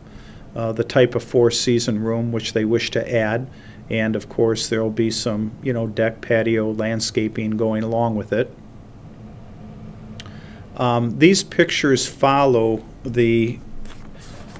the type of four-season room which they wish to add. And of course, there will be some, deck, patio, landscaping going along with it. These pictures follow the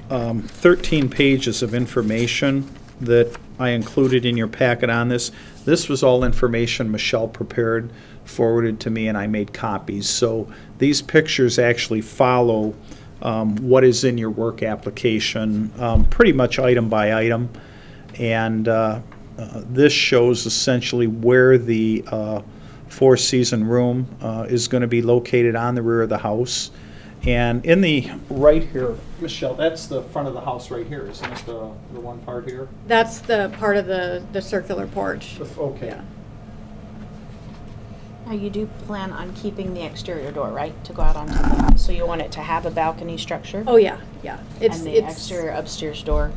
13 pages of information that I included in your packet on this. This was all information Michelle prepared, forwarded to me, and I made copies. So these pictures actually follow what is in your work application, pretty much item by item. And this shows essentially where the four-season room is going to be located on the rear of the house. And in the right here, Michelle, that's the front of the house right here, isn't it, the one part here? That's the part of the circular porch. Okay. Yeah. Now, you do plan on keeping the exterior door, right, to go out onto the, so you want it to have a balcony structure? Oh, yeah, yeah. And the exterior upstairs door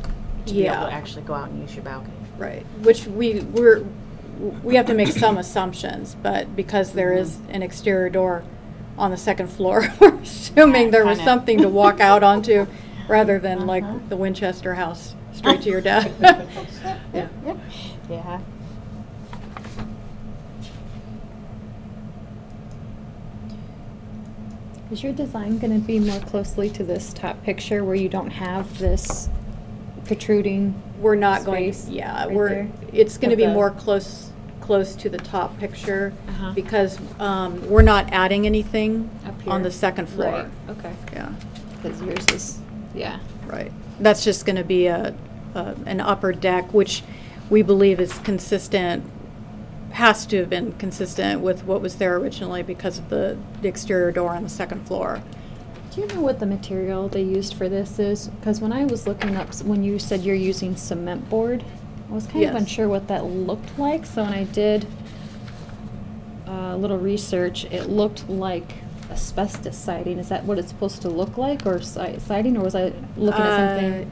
to be able Yeah. to actually go out and use your balcony? Right, which we have to make some assumptions, but because there is an exterior door on the second floor. We're assuming there was Kinda. something to walk out onto rather than like the Winchester house straight to your death. Yeah. Yeah. Is your design going to be more closely to this top picture where you don't have this protruding? We're not going, space yeah, right we're, there? it's going to Of be the- more close to the top picture Uh-huh. because we're not adding anything Up on here. the second floor. Right, okay. Yeah, Because yours is, yeah. right. That's just going to be an upper deck, which we believe is consistent, has to have been consistent with what was there originally because of the exterior door on the second floor. Do you know what the material they used for this is? Because when I was looking up, when you said you're using cement board, I was kind of Yes. unsure what that looked like. So when I did a little research, it looked like asbestos siding. Is that what it's supposed to look like, or siding, or was I looking at something?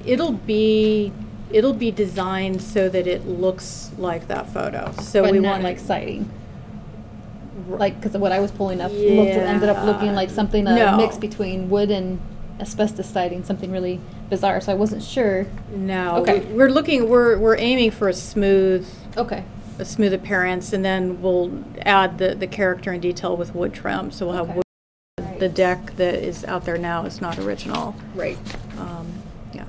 It'll be designed so that it looks like that photo. So But we not want like siding. Like, because what I was pulling up ended up looking like something a No. mix between wood and asbestos siding, something really bizarre. So I wasn't sure. No, Okay. we're aiming for a smooth Okay. appearance, and then we'll add the character and detail with wood trim. So we'll have Okay. wood. The deck that is out there now is not original. Right. Yeah.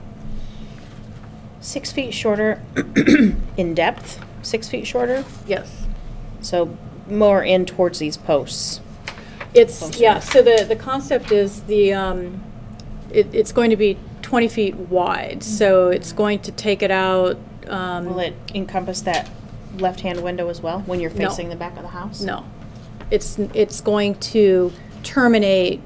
6 feet shorter in depth, 6 feet shorter. Yes. So more in towards these posts. It's, yeah, so the concept is it's going to be 20 feet wide, so it's going to take it out. Will it encompass that left-hand window as well when you're No. facing the back of the house? No. It's going to terminate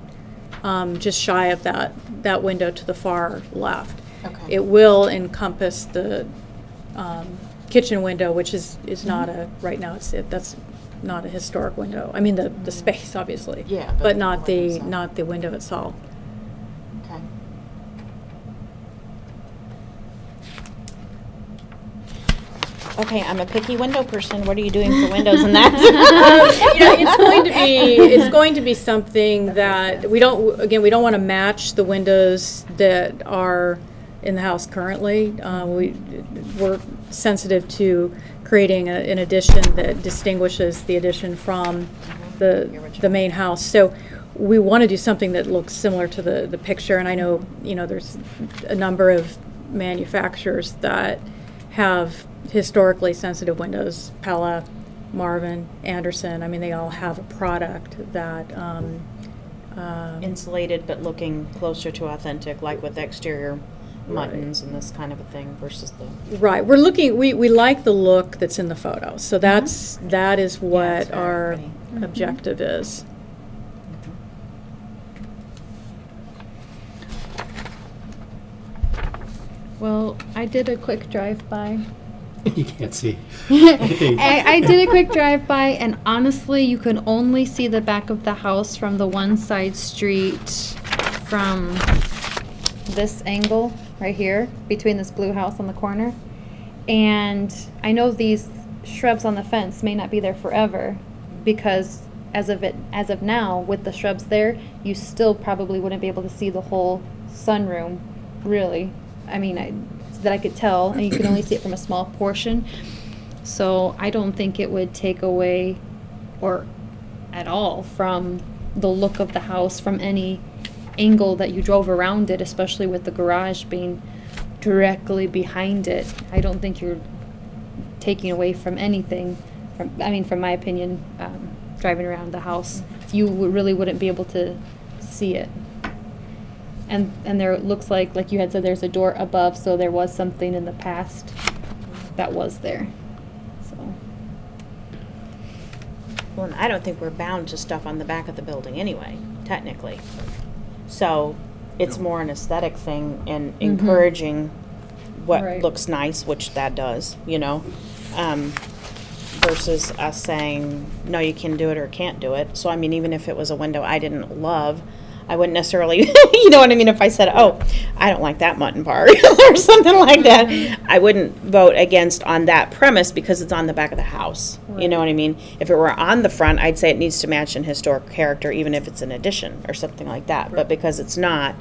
just shy of that window to the far left. Okay. It will encompass the kitchen window, which is not right now, that's not a historic window. I mean, the space, obviously. Yeah, but But the not window the, itself. not the window itself. Okay. Okay, I'm a picky window person. What are you doing for windows in that? It's going to be something that we don't want to match the windows that are in the house currently. We're sensitive to creating an addition that distinguishes the addition from the main house. So we want to do something that looks similar to the picture. And I know, there's a number of manufacturers that have historically sensitive windows. Pella, Marvin, Anderson. I mean, they all have a product that Insulated, but looking closer to authentic, like with exterior Right. muttons and this kind of a thing versus the. right. We're looking. We like the look that's in the photo. So that is it's what very our pretty. objective is. Well, I did a quick drive-by. You can't see. I did a quick drive-by, and honestly, you can only see the back of the house from the one side street from this angle right here, between this blue house on the corner. And I know these shrubs on the fence may not be there forever, because as of now, with the shrubs there, you still probably wouldn't be able to see the whole sunroom, really. I mean, that I could tell, and you can only see it from a small portion. So I don't think it would take away or at all from the look of the house from any angle that you drove around it, especially with the garage being directly behind it. I don't think you're taking away from anything. From my opinion, driving around the house, you really wouldn't be able to see it. And there looks like you had said, there's a door above, so there was something in the past that was there. So. Well, and I don't think we're bound to stuff on the back of the building anyway, technically. So it's more an aesthetic thing and encouraging what Right. looks nice, which that does, versus us saying, no, you can do it or can't do it. So, I mean, even if it was a window I didn't love, I wouldn't necessarily, you know what I mean, if I said, oh, I don't like that mutton part or something like that, I wouldn't vote against on that premise because it's on the back of the house. You know what I mean? If it were on the front, I'd say it needs to match an historic character, even if it's an addition or something like that. But because it's not,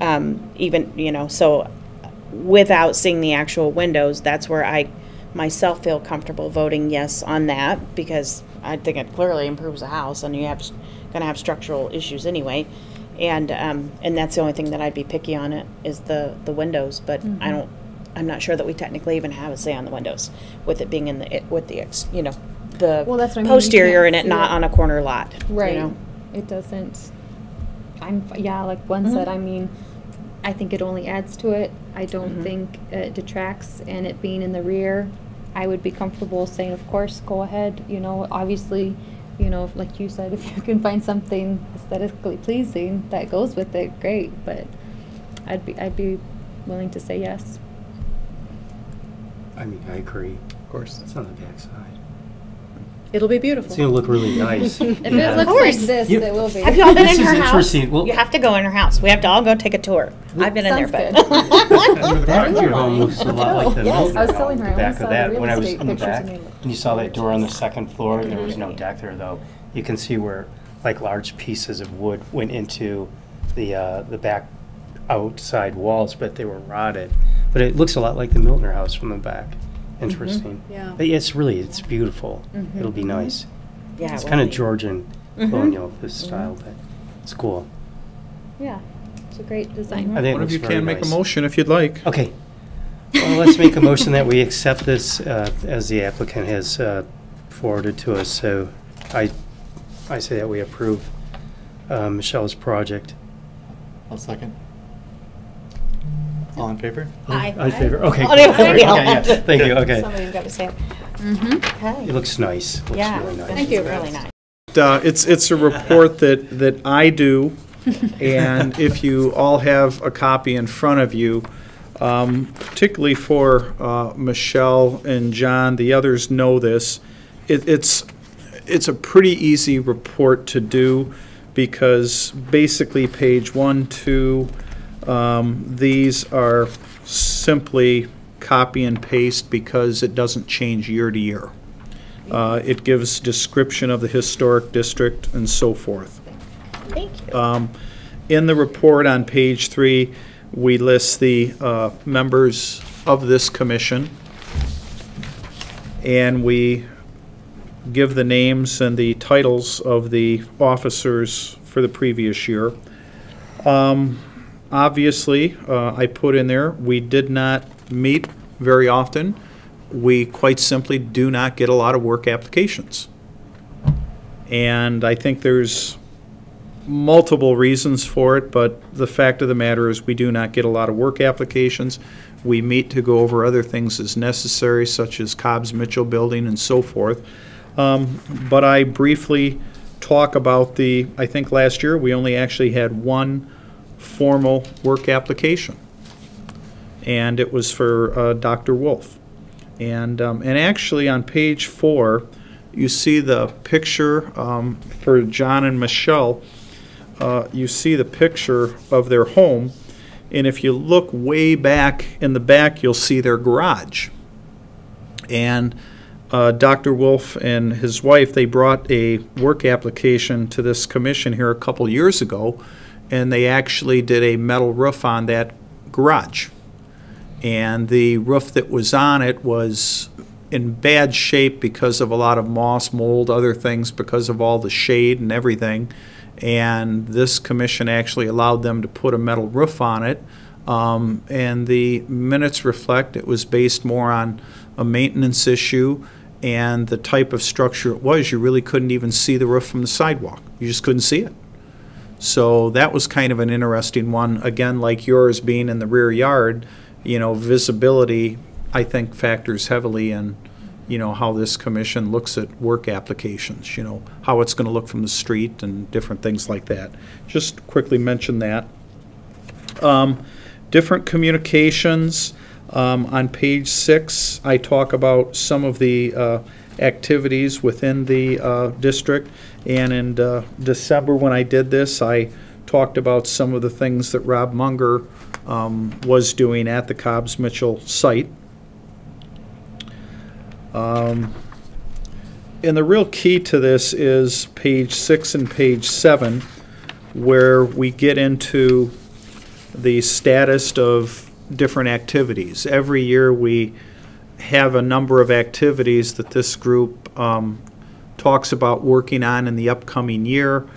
even, you know, so without seeing the actual windows, that's where I myself feel comfortable voting yes on that, because I think it clearly improves the house, and you have going to have structural issues anyway. And that's the only thing that I'd be picky on it is the windows, but I'm not sure that we technically even have a say on the windows with it being in the you know, the Well, that's what I mean, you posterior can't and it see not it. on a corner lot. Right. You know? It doesn't. Yeah, like Gwen said, I mean, I think it only adds to it. I don't think it detracts, and it being in the rear, I would be comfortable saying, of course, go ahead. You know, obviously, you know, like you said, if you can find something aesthetically pleasing that goes with it, great. But I'd be willing to say yes. I mean, I agree. Of course. It's on the backside. It'll be It's beautiful. gonna look really nice. If it looks like course. this, You- it will be. Have you all been This in her is house? interesting. Well- You have to go in her house. We have to all go take a tour. I've been in there, Sounds but. good. That of your home looks a lot like the Yes, Milton I was home, telling her, the I back only of saw the that, real when I was estate in the pictures back. and they look And you saw that door on the gorgeous. second floor, there was no deck there though. You can see where, like, large pieces of wood went into the back outside walls, but they were rotted. But it looks a lot like the Miltner house from the back. Interesting. Yeah. But it's beautiful. It'll be nice. Yeah, It's it kind will of be. Georgian colonial, this style, but it's cool. Yeah, it's a great design. I think it One of looks you very can make a nice. motion if you'd like. Okay. Well, let's make a motion that we accept this as the applicant has forwarded to us. So I say that we approve Michelle's project. I'll second. All in favor? Aye. In favor? Okay. Oh, good. no, Okay, no. yeah. Thank you, okay. Somebody's got to say it. Okay. It looks nice. Looks Yeah, really nice. thank you. Really nice. It's a report that I do, and if you all have a copy in front of you, particularly for Michelle and John, the others know this, it's a pretty easy report to do, because basically page 1, 2, these are simply copy and paste because it doesn't change year to year. It gives description of the historic district and so forth. Thank you. In the report on page 3, we list the members of this commission, and we give the names and the titles of the officers for the previous year. Obviously, I put in there, we did not meet very often. We quite simply do not get a lot of work applications. And I think there's multiple reasons for it, but the fact of the matter is we do not get a lot of work applications. We meet to go over other things as necessary, such as Cobbs-Mitchell building and so forth. But I briefly talk about I think last year we only actually had one formal work application, and it was for Dr. Wolf. And actually on page 4, you see the picture for John and Michelle. You see the picture of their home, and if you look way back in the back, you'll see their garage. And Dr. Wolf and his wife, they brought a work application to this commission here a couple years ago, and they actually did a metal roof on that garage. And the roof that was on it was in bad shape because of a lot of moss, mold, other things, because of all the shade and everything. And this commission actually allowed them to put a metal roof on it. And the minutes reflect it was based more on a maintenance issue and the type of structure it was. You really couldn't even see the roof from the sidewalk. You just couldn't see it. So that was kind of an interesting one. Again, like yours being in the rear yard, you know, visibility, I think, factors heavily in, you know, how this commission looks at work applications, you know, how it's going to look from the street and different things like that. Just quickly mention that. Different communications. On page 6, I talk about some of the activities within the district. And in December, when I did this, I talked about some of the things that Rob Munger was doing at the Cobbs-Mitchell site. And the real key to this is page 6 and page 7, where we get into the status of different activities. Every year we have a number of activities that this group talks about working on in the upcoming year.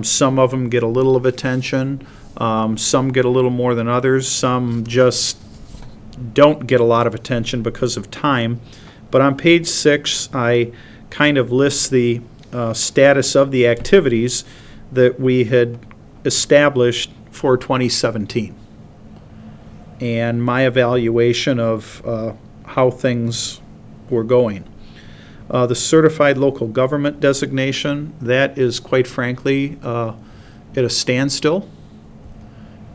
Some of them get a little of attention, some get a little more than others, some just don't get a lot of attention because of time. But on page 6, I kind of list the status of the activities that we had established for 2017 and my evaluation of how things were going. The certified local government designation, that is quite frankly at a standstill.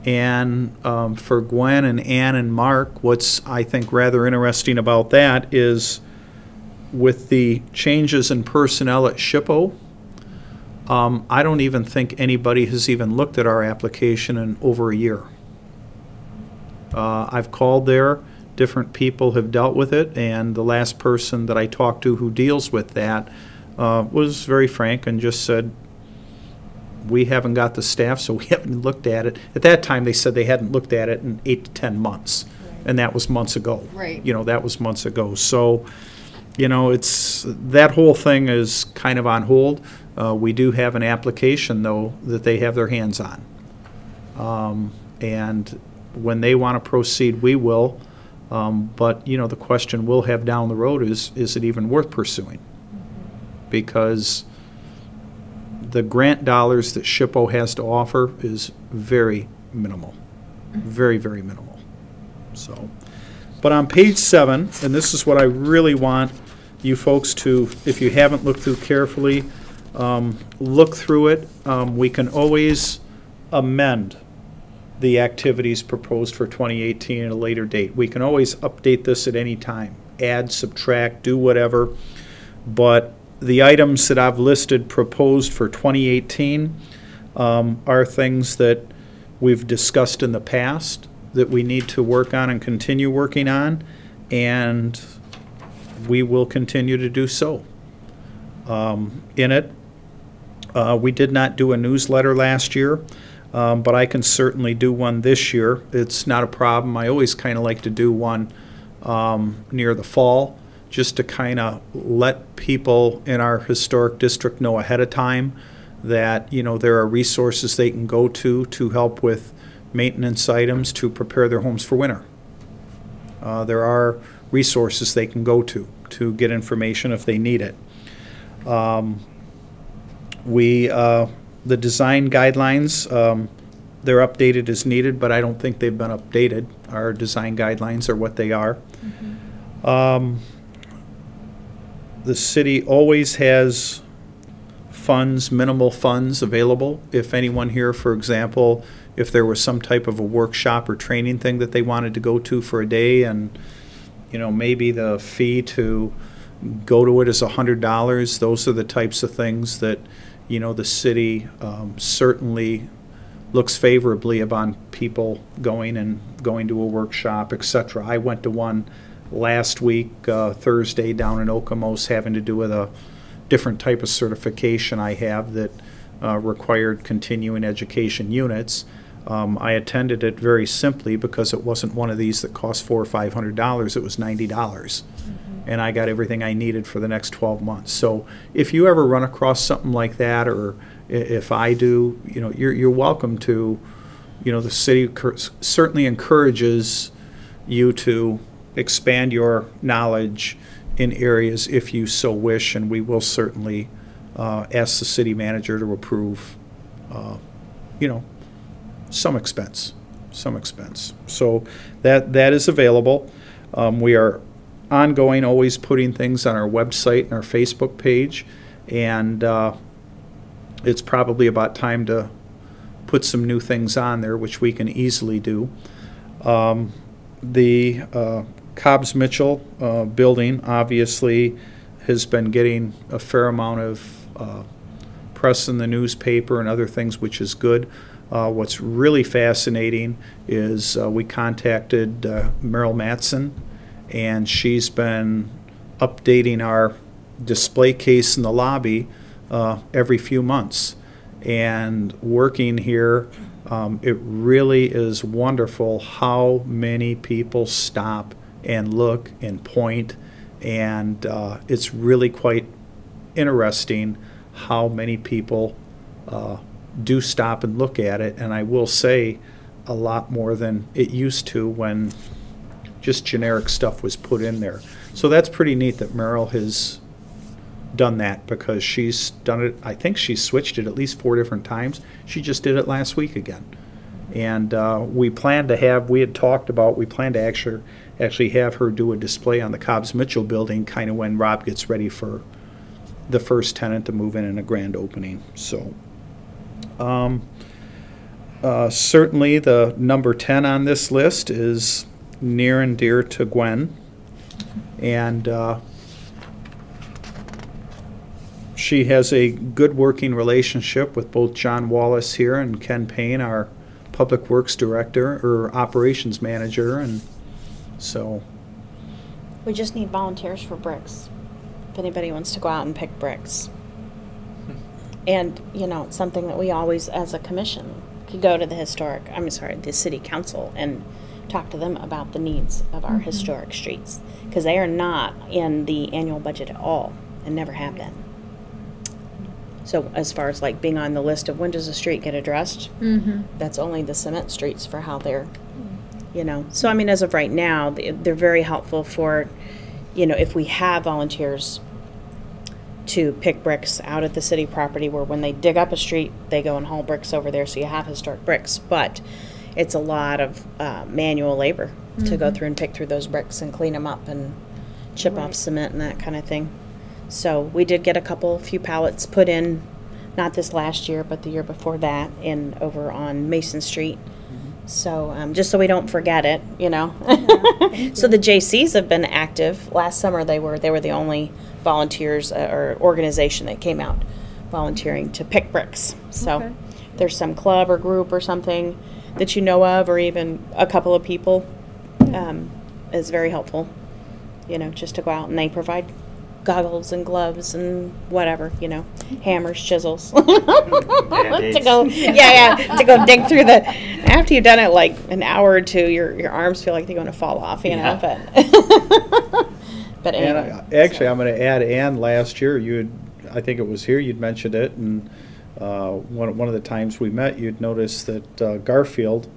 And for Gwen and Ann and Mark, what's I think rather interesting about that is with the changes in personnel at SHPO, I don't even think anybody has even looked at our application in over a year. I've called there, different people have dealt with it, and the last person that I talked to who deals with that was very frank and just said, we haven't got the staff, so we haven't looked at it. At that time, they said they hadn't looked at it in 8 to 10 months, and that was months ago. Right. You know, that was months ago. So, you know, it's that whole thing is kind of on hold. We do have an application, though, that they have their hands on. And when they want to proceed, we will. But, you know, the question we'll have down the road is it even worth pursuing? Because the grant dollars that SHPO has to offer is very minimal. Very, very minimal. So, but on page 7, and this is what I really want you folks to, if you haven't looked through carefully, look through it. We can always amend the activities proposed for 2018 at a later date. We can always update this at any time, add, subtract, do whatever. But the items that I've listed proposed for 2018 are things that we've discussed in the past that we need to work on and continue working on, and we will continue to do so. In it, we did not do a newsletter last year, but I can certainly do one this year. It's not a problem. I always kind of like to do one near the fall, just to kind of let people in our historic district know ahead of time that, you know, there are resources they can go to help with maintenance items to prepare their homes for winter. There are resources they can go to get information if they need it. The design guidelines, they're updated as needed, but I don't think they've been updated. Our design guidelines are what they are. The city always has funds, minimal funds available. If anyone here, for example, if there was some type of a workshop or training thing that they wanted to go to for a day, and you know, maybe the fee to go to it is $100, those are the types of things that, you know, the city certainly looks favorably upon people going to a workshop, etc. I went to one last week, Thursday, down in Okemos, having to do with a different type of certification I have that required continuing education units. I attended it very simply because it wasn't one of these that cost $400 or $500. It was $90. And I got everything I needed for the next 12 months. So if you ever run across something like that, or if I do, you know, you're welcome to. You know, the city certainly encourages you to expand your knowledge in areas if you so wish, and we will certainly ask the city manager to approve, you know, some expense. So that is available. We are ongoing, always putting things on our website and our Facebook page, and it's probably about time to put some new things on there, which we can easily do. The Cobbs-Mitchell building obviously has been getting a fair amount of press in the newspaper and other things, which is good. What's really fascinating is we contacted Meryl Matson, and she's been updating our display case in the lobby every few months. And working here, it really is wonderful how many people stop and look and point, and it's really quite interesting how many people do stop and look at it. And I will say a lot more than it used to when just generic stuff was put in there. So that's pretty neat that Meryl has done that, because she's done it, I think she switched it at least 4 different times. She just did it last week again. And we plan to have, we had talked about, we plan to actually have her do a display on the Cobbs Mitchell building kind of when Rob gets ready for the first tenant to move in a grand opening. So certainly the number 10 on this list is near and dear to Gwen. And she has a good working relationship with both John Wallace here and Ken Payne, our Public Works Director or Operations Manager, and so. We just need volunteers for bricks, if anybody wants to go out and pick bricks. And, you know, it's something that we always, as a commission, could go to the city council and talk to them about the needs of our historic streets, because they are not in the annual budget at all and never have been. So as far as like being on the list of when does a street get addressed, that's only the cement streets for how they're, you know. So I mean, as of right now, they're very helpful for, you know, if we have volunteers to pick bricks out at the city property, where when they dig up a street, they go and haul bricks over there, so you have historic bricks. But it's a lot of manual labor to go through and pick through those bricks and clean them up and chip off cement and that kind of thing. So we did get a few pallets put in, not this last year, but the year before that, in over on Mason Street. So just so we don't forget it, you know. So the JCs have been active. Last summer they were the only volunteers or organization that came out volunteering to pick bricks. So there's some club or group or something that you know of, or even a couple of people, is very helpful, you know, just to go out, and they provide goggles and gloves and whatever, you know, hammers, chisels, to go, to go dig through the. After you've done it like an hour or two, your arms feel like they're going to fall off, you know. But anyway. And actually, I'm going to add, Ann, last year I think it was here, you'd mentioned it, and one of the times we met, you'd noticed that Garfield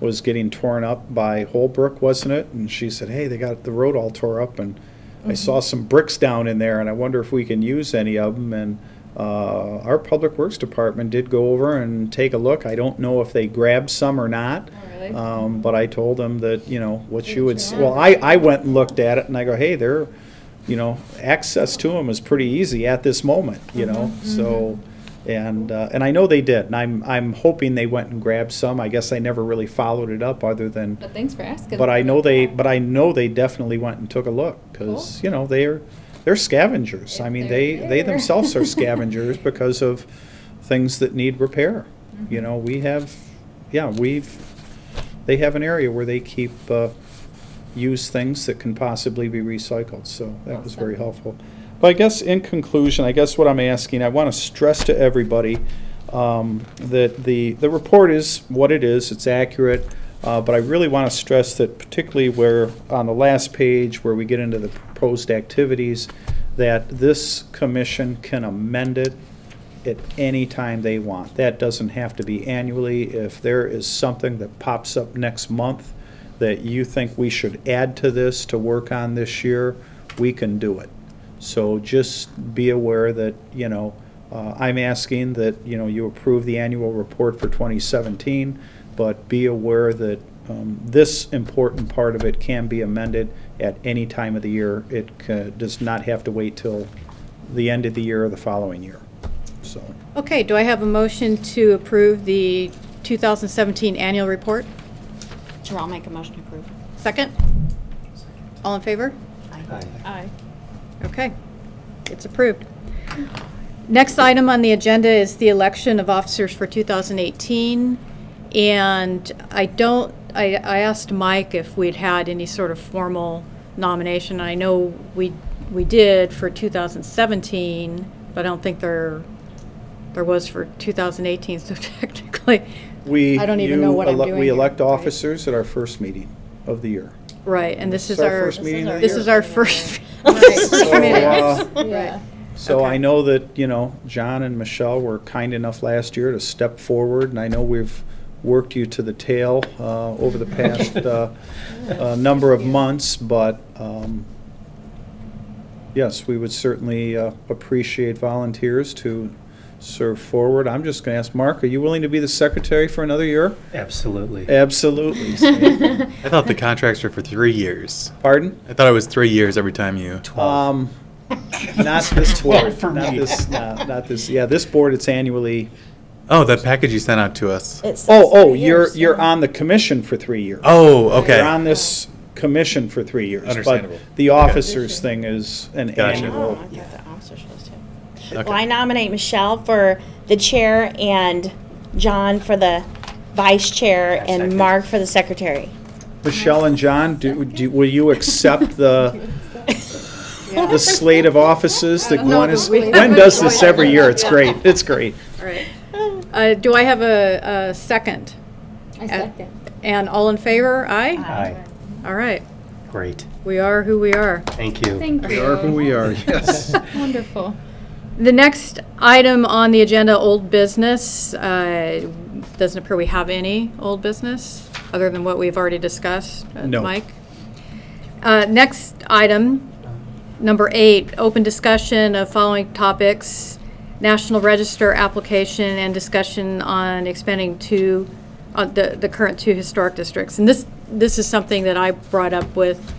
was getting torn up by Holbrook, wasn't it? And she said, hey, they got the road all tore up, and I saw some bricks down in there, and I wonder if we can use any of them. And our Public Works Department did go over and take a look. I don't know if they grabbed some or not. Oh, really? But I told them that, you know, what you would, well, I went and looked at it, and I go, hey, they're, you know, access to them is pretty easy at this moment, you know. So, and I know they did, and I'm hoping they went and grabbed some. I guess I never really followed it up, other than. But thanks for asking. But I know they definitely went and took a look, because you know they're scavengers. I mean, they themselves are scavengers because of things that need repair. You know, they have an area where they keep used things that can possibly be recycled. So that was very helpful. But I guess in conclusion, what I'm asking, I want to stress to everybody that the report is what it is. It's accurate. But I really want to stress that, particularly where on the last page where we get into the proposed activities, that this commission can amend it at any time they want. That doesn't have to be annually. If there is something that pops up next month that you think we should add to this to work on this year, we can do it. So just be aware that, you know, I'm asking that, you know, you approve the annual report for 2017, but be aware that this important part of it can be amended at any time of the year. It does not have to wait till the end of the year or the following year. So. Okay, do I have a motion to approve the 2017 annual report? Sure, I'll make a motion to approve. Second? All in favor? Aye. Okay, it's approved. Next item on the agenda is the election of officers for 2018. And I asked Mike if we'd had any sort of formal nomination. I know we did for 2017, but I don't think there was for 2018, so technically, I don't even know what I'm doing We here. elect officers at our first meeting of the year. Right, and this is It's our our, first meeting of the this year. is our first. Yeah. So Okay. I know that, John and Michelle were kind enough last year to step forward, and I know we've worked you to the tail over the past number of months, but yes, we would certainly appreciate volunteers to serve forward. I'm just going to ask Mark, are you willing to be the secretary for another year? Absolutely. Absolutely. I thought the contracts were for 3 years. Pardon? I thought it was 3 years every time you. 12. Not this board. for Not me. this. Not this. Yeah, this board. It's annually. Oh, that package you sent out to us. It says Oh, 3 years, you're yeah. on the commission for 3 years. Oh, okay. You're on this commission for 3 years. Understandable. But the officers thing is an Gotcha. annual. Oh, I thought the officers was too. Okay. Well, I nominate Michelle for the chair and John for the vice chair and second. Mark for the secretary. Michelle and John, will you accept the slate of offices that Gwen is? Gwen does this every year. It's great. It's great. All right. Do I have a second? I second. And all in favor? Aye? Aye. All right. Great. We are who we are. Thank you. Thank you. We are who we are. Yes. Wonderful. The next item on the agenda, old business. Doesn't appear we have any old business, other than what we've already discussed. No. Mike? Next item, number 8, open discussion of following topics: National Register application and discussion on expanding the current 2 historic districts. And this is something that I brought up with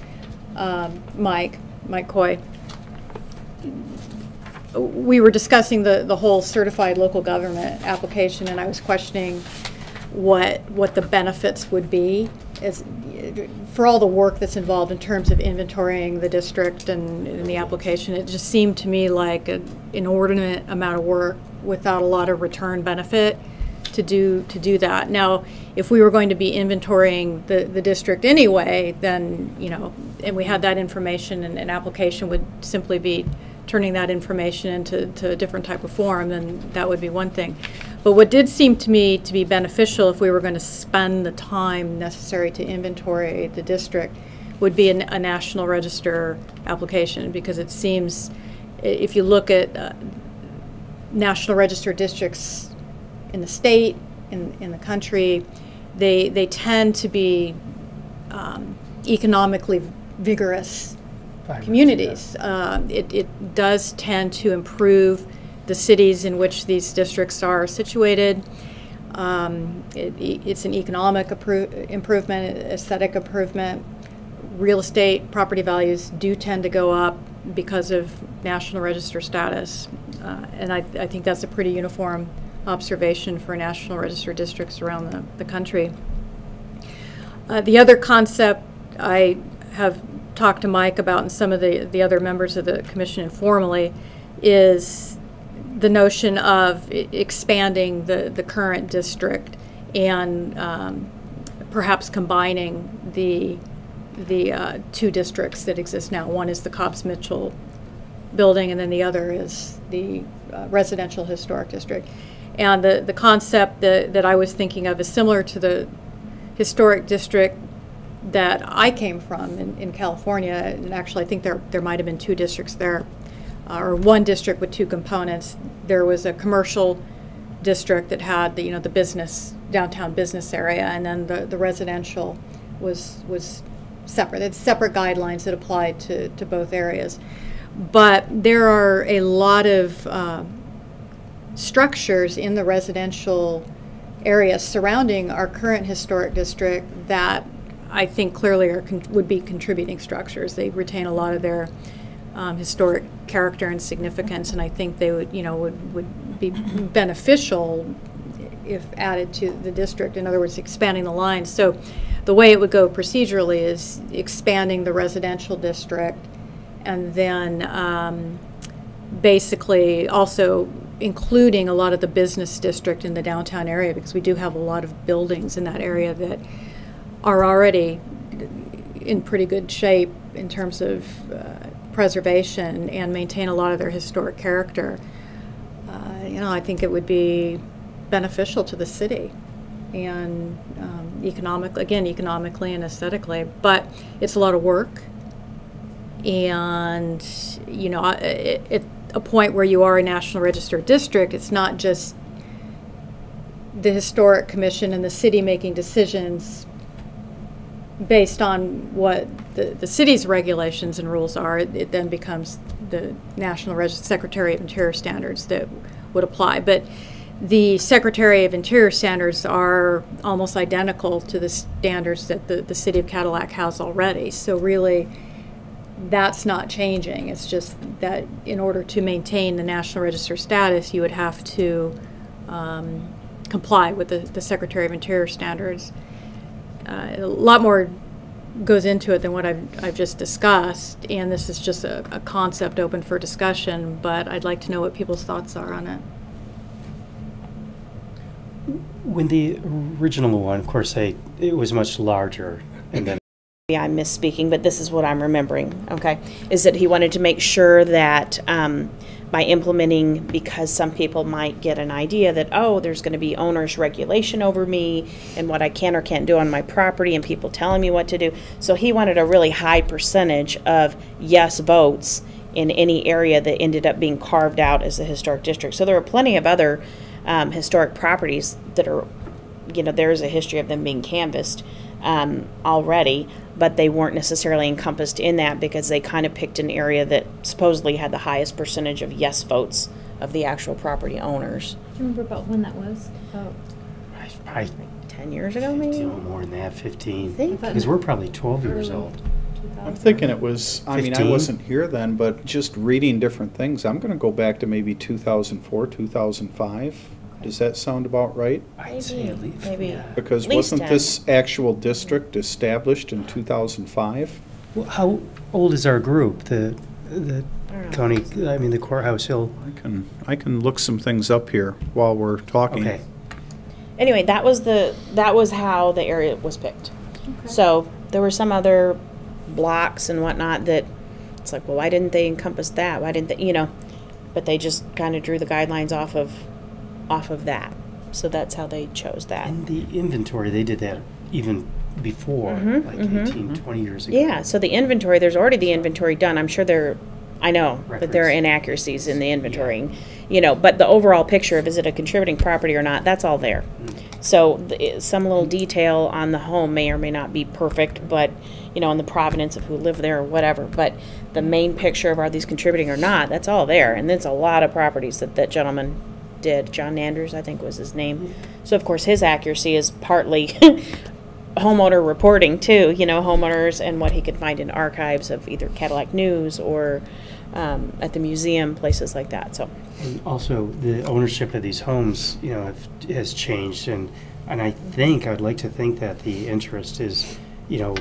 Mike Coy. We were discussing the whole certified local government application, and I was questioning what the benefits would be for all the work that's involved in terms of inventorying the district and the application. It just seemed to me like an inordinate amount of work without a lot of return benefit to do that. Now, if we were going to be inventorying the district anyway, then, and we had that information, and an application would simply be turning that information into a different type of form, then that would be one thing. But what did seem to me to be beneficial, if we were going to spend the time necessary to inventory the district, would be a National Register application, because it seems, if you look at National Register districts in the state, in the country, they tend to be economically vigorous communities. It does tend to improve the cities in which these districts are situated. It's an economic improvement, aesthetic improvement. Real estate property values do tend to go up because of National Register status. And I think that's a pretty uniform observation for National Register districts around the country. The other concept I have talked to Mike about, and some of the other members of the commission informally, is the notion of expanding the current district and perhaps combining the 2 districts that exist now. One is the Cobbs-Mitchell building, and then the other is the residential historic district. And the concept that I was thinking of is similar to the historic district that I came from in California. And actually, I think there might have been 2 districts there, or 1 district with 2 components. There was a commercial district that had the business, downtown business area, and then the residential was separate. It's separate guidelines that applied to both areas. But there are a lot of structures in the residential area surrounding our current historic district that I think clearly would be contributing structures. They retain a lot of their historic character and significance, and I think they would be beneficial if added to the district. In other words, expanding the lines. So the way it would go procedurally is expanding the residential district, and then basically also including a lot of the business district in the downtown area, because we do have a lot of buildings in that area that are already in pretty good shape in terms of preservation and maintain a lot of their historic character. I think it would be beneficial to the city and economically and aesthetically, but it's a lot of work. And, at a point where you are a National Register district, it's not just the Historic Commission and the city making decisions based on what the city's regulations and rules are. It then becomes the National Register Secretary of Interior standards that would apply. But the Secretary of Interior standards are almost identical to the standards that the city of Cadillac has already. So really, that's not changing. It's just that in order to maintain the National Register status, you would have to comply with the Secretary of Interior standards. A lot more goes into it than what I've just discussed, and this is just a concept open for discussion, but I'd like to know what people's thoughts are on it. When the original one, of course, it was much larger, and then I'm misspeaking, but this is what I'm remembering, okay, is that he wanted to make sure that by implementing, because some people might get an idea that, oh, there's going to be owner's regulation over me and what I can or can't do on my property and people telling me what to do. So he wanted a really high percentage of yes votes in any area that ended up being carved out as a historic district. So there are plenty of other historic properties that are, there's a history of them being canvassed already, but they weren't necessarily encompassed in that because they kind of picked an area that supposedly had the highest percentage of yes votes of the actual property owners. Do you remember about when that was? About I 10 years ago, maybe? more than that, 15. I think. Because we're probably 12 years old. I'm thinking it was, I 15? wasn't here then, but just reading different things, I'm going to go back to maybe 2004, 2005. Does that sound about right? I'd say at least. Maybe. Yeah. Because At least wasn't 10. this actual district established in 2005? Well, how old is our group? The I don't know. county, the courthouse hill. I can look some things up here while we're talking. Okay. Anyway, that was how the area was picked. So there were some other blocks and whatnot that it's like, well, why didn't they encompass that? Why didn't they, but they just kind of drew the guidelines off of that. So that's how they chose that. And the inventory, they did that even before, like 18, 20 years ago. Yeah, so the inventory, there's already the inventory done. I'm sure I know that there are Records. inaccuracies in the inventorying, but the overall picture of is it a contributing property or not, that's all there. So some little detail on the home may or may not be perfect, but, on the provenance of who lived there or whatever. But the main picture of are these contributing or not, that's all there. And it's a lot of properties that gentleman did. John Nanders, I think was his name. So, of course, his accuracy is partly homeowner reporting, too, homeowners and what he could find in archives of either Cadillac News or at the museum, places like that. So, And also, the ownership of these homes, has changed, and I think I'd like to think that the interest is,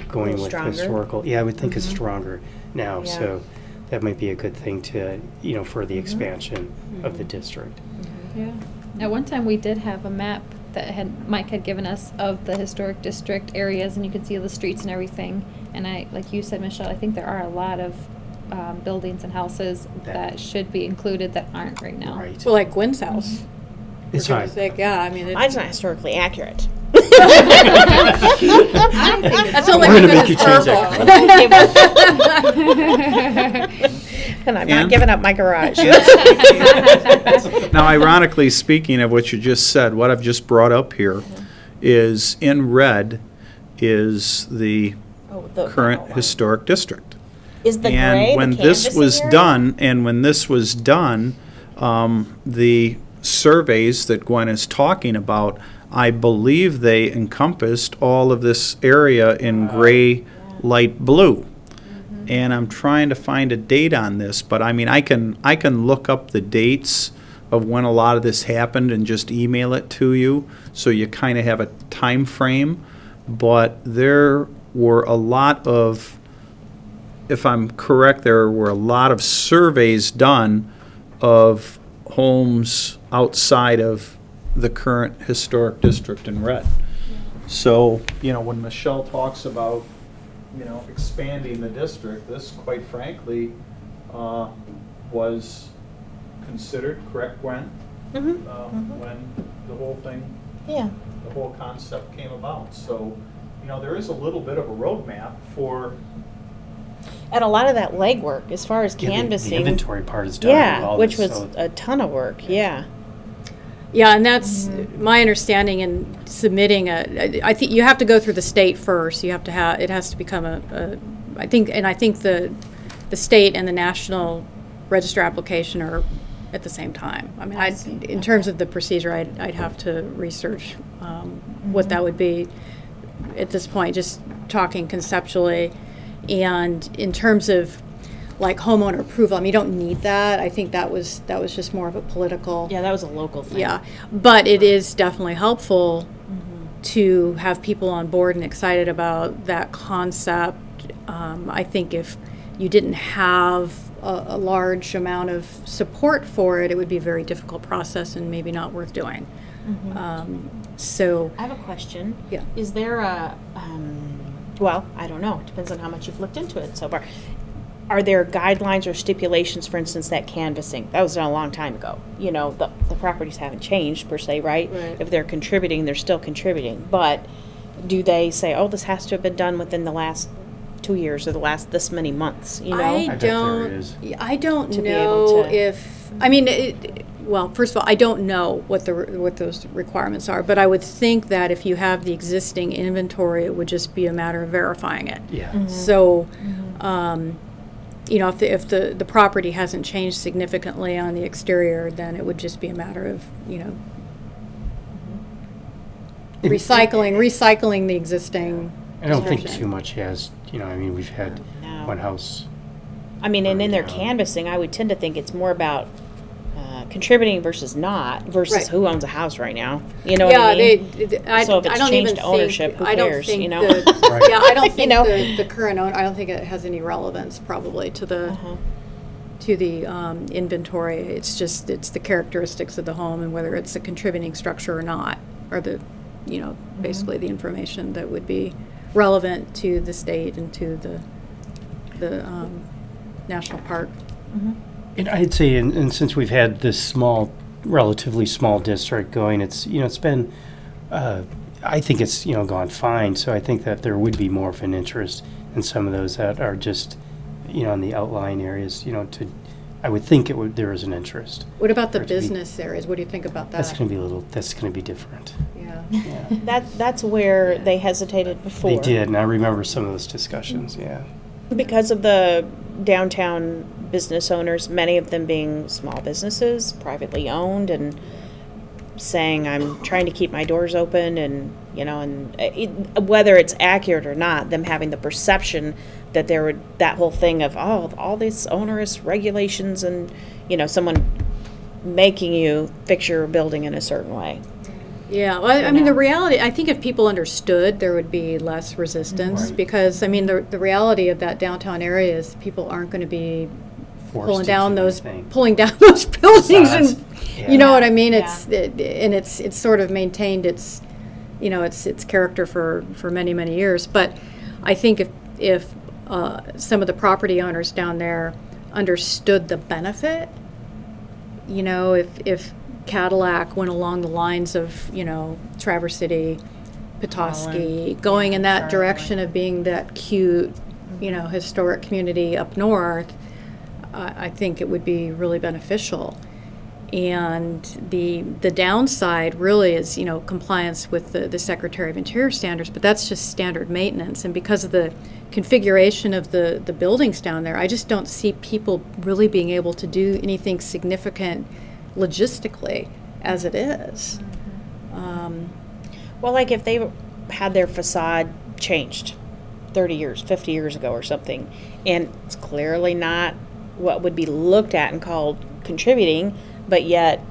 going with stronger? historical. Yeah, I would think it's stronger now. Yeah. So that might be a good thing to, for the expansion of the district. Yeah. At one time, we did have a map that Mike had given us of the historic district areas, and you could see the streets and everything. And like you said, Michelle, I think there are a lot of buildings and houses that should be included that aren't right now. Right. Well, like Gwen's house. It's For fine. goodness sake, yeah, I mean. mine's not historically accurate. That's only We're gonna because make you it's change purple. And I'm not And? giving up my garage. Now, ironically speaking of what you just said, what I've just brought up here is in red is the The current one. historic district. Is the gray And the when this canvassing was area? done, the surveys that Gwen is talking about, I believe they encompassed all of this area in gray, light blue. And I'm trying to find a date on this, but I mean, I can look up the dates of when a lot of this happened and just email it to you, so you kind of have a time frame. But there were a lot of, if I'm correct, there were a lot of surveys done of homes outside of the current historic district in red. So, you know, when Michelle talks about, you know, expanding the district, this, quite frankly, was considered, correct, Gwen? When the whole thing, Yeah. the whole concept came about. So, you know, there is a little bit of a roadmap for, And a lot of that legwork, as far as Yeah, canvassing. The inventory part is done. Yeah, all which this, was so- a ton of work, yeah. Yeah, and that's my understanding in submitting I think you have to go through the state first. You have to have, it has to become I think the state and the national register application are at the same time. I mean, in terms of the procedure, I'd have to research what that would be at this point, just talking conceptually. And in terms of like homeowner approval, I mean, you don't need that. I think that was just more of a political. Yeah, that was a local thing. Yeah, but it is definitely helpful to have people on board and excited about that concept. I think if you didn't have a large amount of support for it, it would be a very difficult process and maybe not worth doing. So, I have a question. Yeah. Is there a, well, I don't know, it depends on how much you've looked into it so far. Are there guidelines or stipulations, for instance, that canvassing? That was done a long time ago. You know, the properties haven't changed per se, right? Right. If they're contributing, they're still contributing. But do they say, oh, this has to have been done within the last 2 years or the last this many months, you know? I bet there don't. is. I don't To be able know to- if. I mean, well, first of all, I don't know what those requirements are, but I would think that if you have the existing inventory, it would just be a matter of verifying it. Yeah. So, you know, if the property hasn't changed significantly on the exterior, then it would just be a matter of, you know, recycling the existing. I don't think description. too much has, you know, I mean, we've had No. one house. I mean, and in their Yeah. canvassing, I would tend to think it's more about contributing versus not, versus Right. who owns a house right now. You know what I mean? So if it's I don't changed even ownership, think, who I don't cares, think you know? Right. Yeah, I don't You think know? the current owner, I don't think it has any relevance probably to the inventory. It's just, it's the characteristics of the home and whether it's a contributing structure or not, or the, you know, basically the information that would be relevant to the state and to the national park. And I'd say, and since we've had this relatively small district going, it's, you know, it's been, I think it's, you know, gone fine. So I think that there would be more of an interest in some of those that are just, you know, in the outlying areas, you know, I would think there is an interest. What about the For it to be- business areas? What do you think about that? That's going to be different. Yeah. Yeah. That's where they hesitated before. They did, and I remember some of those discussions, yeah. Because of the downtown business owners, many of them being small businesses, privately owned, and saying, I'm trying to keep my doors open, and, you know, and whether it's accurate or not, them having the perception that there would, that whole thing of, oh, all these onerous regulations and, you know, someone making you fix your building in a certain way. Yeah, well, I mean, the reality, I think if people understood, there would be less resistance, Right. because, I mean, the reality of that downtown area is people aren't going to be Forced pulling to down do those anything. buildings, and Yeah. you know what I mean. Yeah. And it's sort of maintained its, you know, its character for many years. But I think if some of the property owners down there understood the benefit, you know, if Cadillac went along the lines of, you know, Traverse City, Petoskey, going in that direction of being that cute, you know, historic community up north, I think it would be really beneficial. And the downside really is, you know, compliance with the Secretary of Interior standards, but that's just standard maintenance. And because of the configuration of the buildings down there, I just don't see people really being able to do anything significant logistically as it is. Well, like if they had their facade changed 30 years, 50 years ago or something, and it's clearly not what would be looked at and called contributing, but yet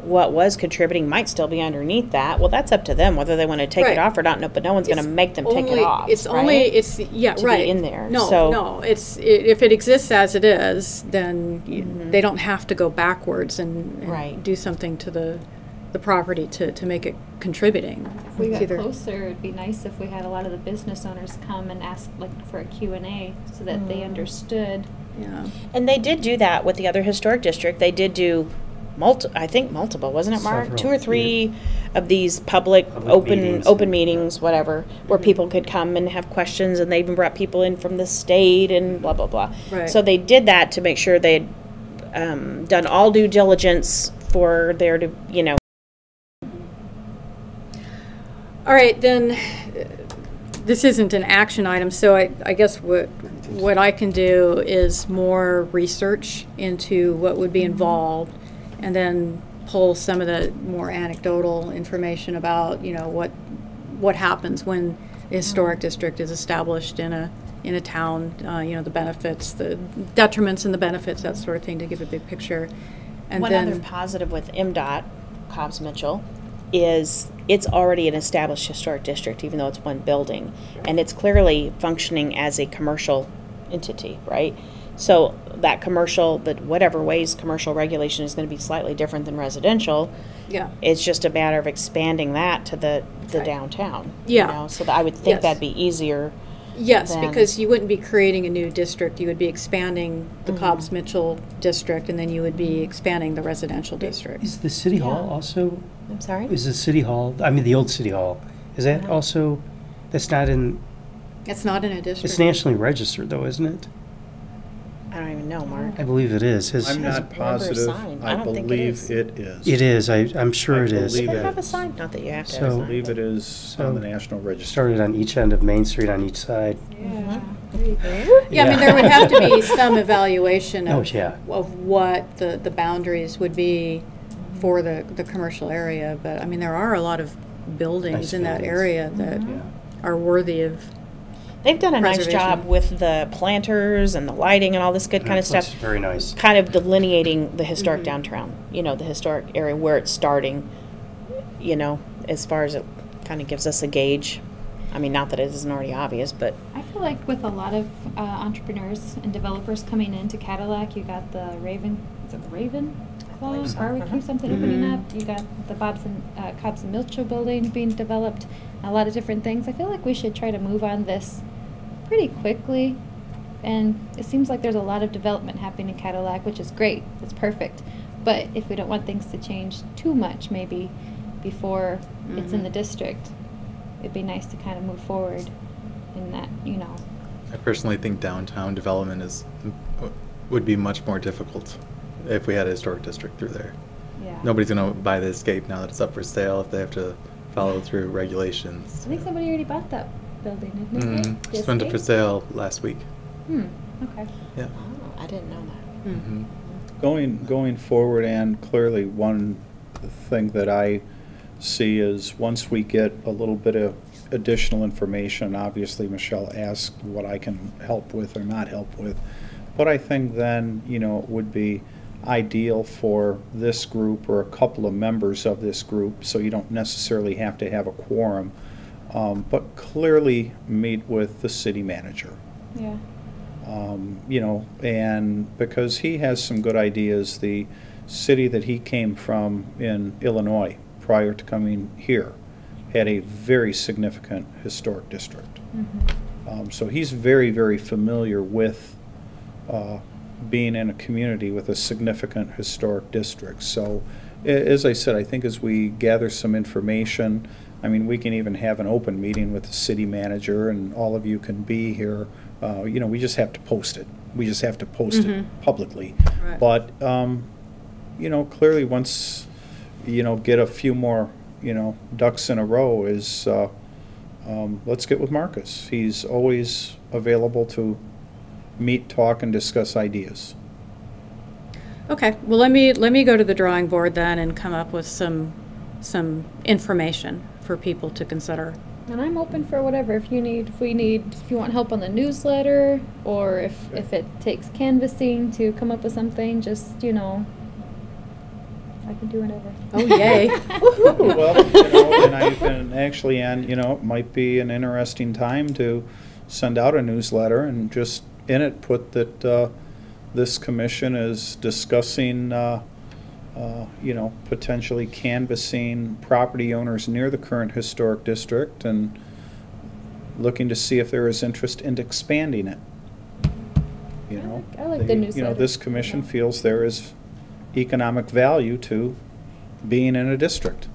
what was contributing might still be underneath that. Well, that's up to them whether they want to take Right. it off or not. No, but no one's going to It's make them take it only- off. It's right? only, it's, yeah, To be right. in there, No, so- no, if it exists as it is, then Mhm. they don't have to go backwards and Right. do something to the property to make it contributing. If we It's got either- closer, it'd be nice if we had a lot of the business owners come and ask like for a Q&A so that they understood. Yeah. And they did do that with the other historic district. They did do I think multiple, wasn't it, Mark? Several, 2 or 3 of these public meetings. open meetings, whatever, where people could come and have questions, and they even brought people in from the state and blah blah blah. Right. So they did that to make sure they'd done all due diligence for there to, you know. All right, then, this isn't an action item, so I guess what I can do is more research into what would be involved, and then pull some of the more anecdotal information about, you know, what happens when a historic district is established in a town, you know, the benefits, the detriments and the benefits, that sort of thing, to give a big picture. And One then, other positive with MDOT, Cobbs Mitchell, is it's already an established historic district, even though it's one building. And it's clearly functioning as a commercial entity, right? So that commercial, but whatever ways commercial regulation is going to be slightly different than residential. yeah. It's just a matter of expanding that to the Right. downtown. Yeah. You know? So that I would think Yes. that'd be easier. Yes, then- because you wouldn't be creating a new district, you would be expanding the Mhm. Cobbs Mitchell district, and then you would be expanding the residential district. Is the city hall Yeah. also, I'm sorry? is the city hall, I mean, the old city hall, is that Uh-huh. also, that's not in, It's not in a district. it's nationally registered though, isn't it? I don't even know, Mark. I believe it is. I'm not Rubber positive. sign. I I don't think it believe is. it is. It is, I'm sure I it is. believe They it have a is. sign, not that you have to have So- a I sign. believe it is on the National Register. Started on each end of Main Street on each side. Yeah. Yeah, I mean, there would have to be some evaluation Oh, of, yeah. of what the boundaries would be for the commercial area, but, I mean, there are a lot of buildings Nice in that buildings. area that Yeah. are worthy of, They've done a nice Preservation. job with the planters and the lighting and all this good kind of Looks stuff. very nice. Kind of delineating the historic Mhm. downtown, you know, the historic area where it's starting, you know, as far as it kind of gives us a gauge. I mean, not that it isn't already obvious, but I feel like with a lot of entrepreneurs and developers coming into Cadillac, you got the Raven, is it Raven Club so. barbecue, Uh-huh. something Mhm. opening up. You got the Cobbs and Mitchell building being developed, a lot of different things. I feel like we should try to move on this pretty quickly. And it seems like there's a lot of development happening in Cadillac, which is great. It's perfect. But if we don't want things to change too much, maybe before it's in Mhm. the district, it'd be nice to kind of move forward in that, you know. I personally think downtown development would be much more difficult if we had a historic district through there. Yeah. Nobody's gonna buy the Escape now that it's up for sale if they have to follow through regulations. I think somebody already bought that building, didn't they? The Just went up for estate? sale last week. Okay. Yeah. oh, I didn't know that. Mm-hmm. Going forward, and clearly one thing that I see is once we get a little bit of additional information, obviously Michelle asked what I can help with or not help with, but I think then, you know, it would be ideal for this group or a couple of members of this group, so you don't necessarily have to have a quorum, but clearly meet with the city manager. Yeah. You know, and because he has some good ideas, the city that he came from in Illinois prior to coming here had a very significant historic district. So he's very, very familiar with being in a community with a significant historic district. So as I said, I think as we gather some information, I mean, we can even have an open meeting with the city manager and all of you can be here. You know, we just have to post it. We just have to post it publicly. Right. But, you know, clearly once, you know, get a few more, you know, ducks in a row is, let's get with Marcus. He's always available to meet, talk, and discuss ideas. okay, well, let me go to the drawing board then and come up with some information for people to consider. And I'm open for whatever. If you want help on the newsletter, or if it takes canvassing to come up with something, just, you know, I can do whatever. Oh, yay. Well, and actually, and, it might be an interesting time to send out a newsletter and just in it put that this commission is discussing, potentially canvassing property owners near the current historic district and looking to see if there is interest in expanding it. I like the newsletter. This commission feels there is economic value to being in a district.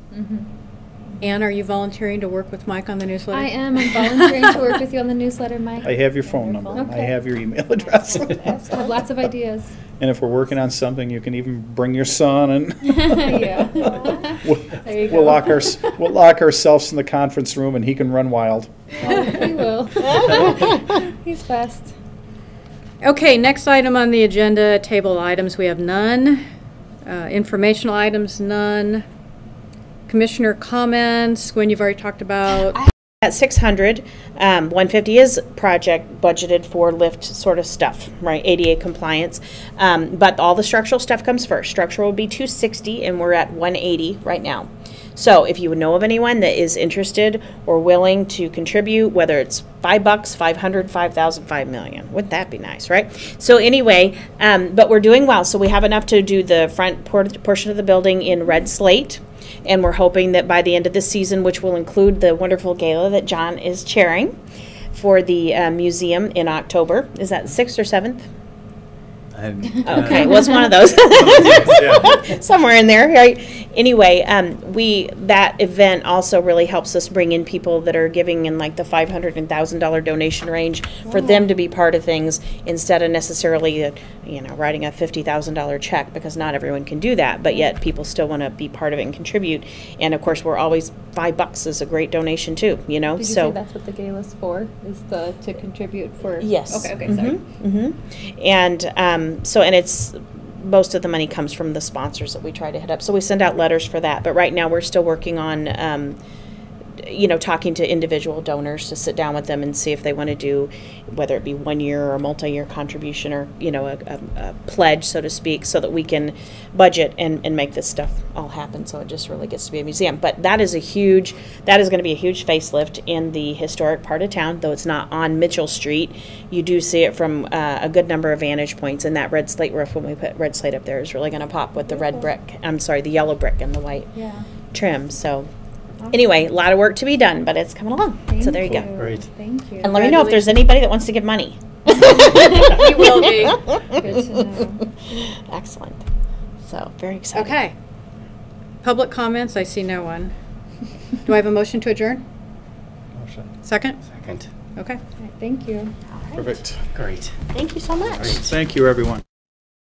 Anne, are you volunteering to work with Mike on the newsletter? I am. I'm volunteering to work with you on the newsletter, Mike. I have your phone number. I Okay. have your email address. I have lots of ideas. And if we're working on something, you can even bring your son and Yeah. There you we'll go. we'll lock ourselves in the conference room and he can run wild. Oh, he will. He's fast. Okay, next item on the agenda, table items, we have none. Informational items, none. Commissioner comments, Gwen, you've already talked about. At 600, 150 is project budgeted for lift sort of stuff, right? ADA compliance. But all the structural stuff comes first. Structural would be 260 and we're at 180 right now. So if you know of anyone that is interested or willing to contribute, whether it's $5, 500, 5,000, 5 million, wouldn't that be nice, right? So anyway, but we're doing well. So we have enough to do the front portion of the building in red slate. And we're hoping that by the end of the season, which will include the wonderful gala that John is chairing for the museum in October. Is that 6th or 7th? Okay, well, it's one of those. Somewhere in there, right? Anyway, that event also really helps us bring in people that are giving in like the $500 and $1,000 donation range for them to be part of things instead of necessarily, writing a $50,000 check, because not everyone can do that, but yet people still want to be part of it and contribute. And of course, we're always $5 is a great donation too, Did you say that's what the gala's for? Is to contribute for? Yes. Okay, sorry. And and it's most of the money comes from the sponsors that we try to hit up. So we send out letters for that. But right now we're still working on, talking to individual donors to sit down with them and see if they want to do, whether it be 1 year or multi-year contribution or, a pledge, so to speak, so that we can budget and make this stuff all happen. So it just really gets to be a museum. But that is going to be a huge facelift in the historic part of town, though it's not on Mitchell Street. You do see it from a good number of vantage points, and that red slate roof, when we put red slate up there, is really going to pop with the the yellow brick and the white trim. So anyway, a lot of work to be done, but it's coming along. So there you go. Great. Thank you. And let me know if there's anybody that wants to give money. You will be. Good to know. Excellent. So very excited. Okay. Public comments, I see no one. Do I have a motion to adjourn? Motion. Second? Second. Okay. All right, thank you. All right. Perfect. Great. Thank you so much. Great. Thank you, everyone.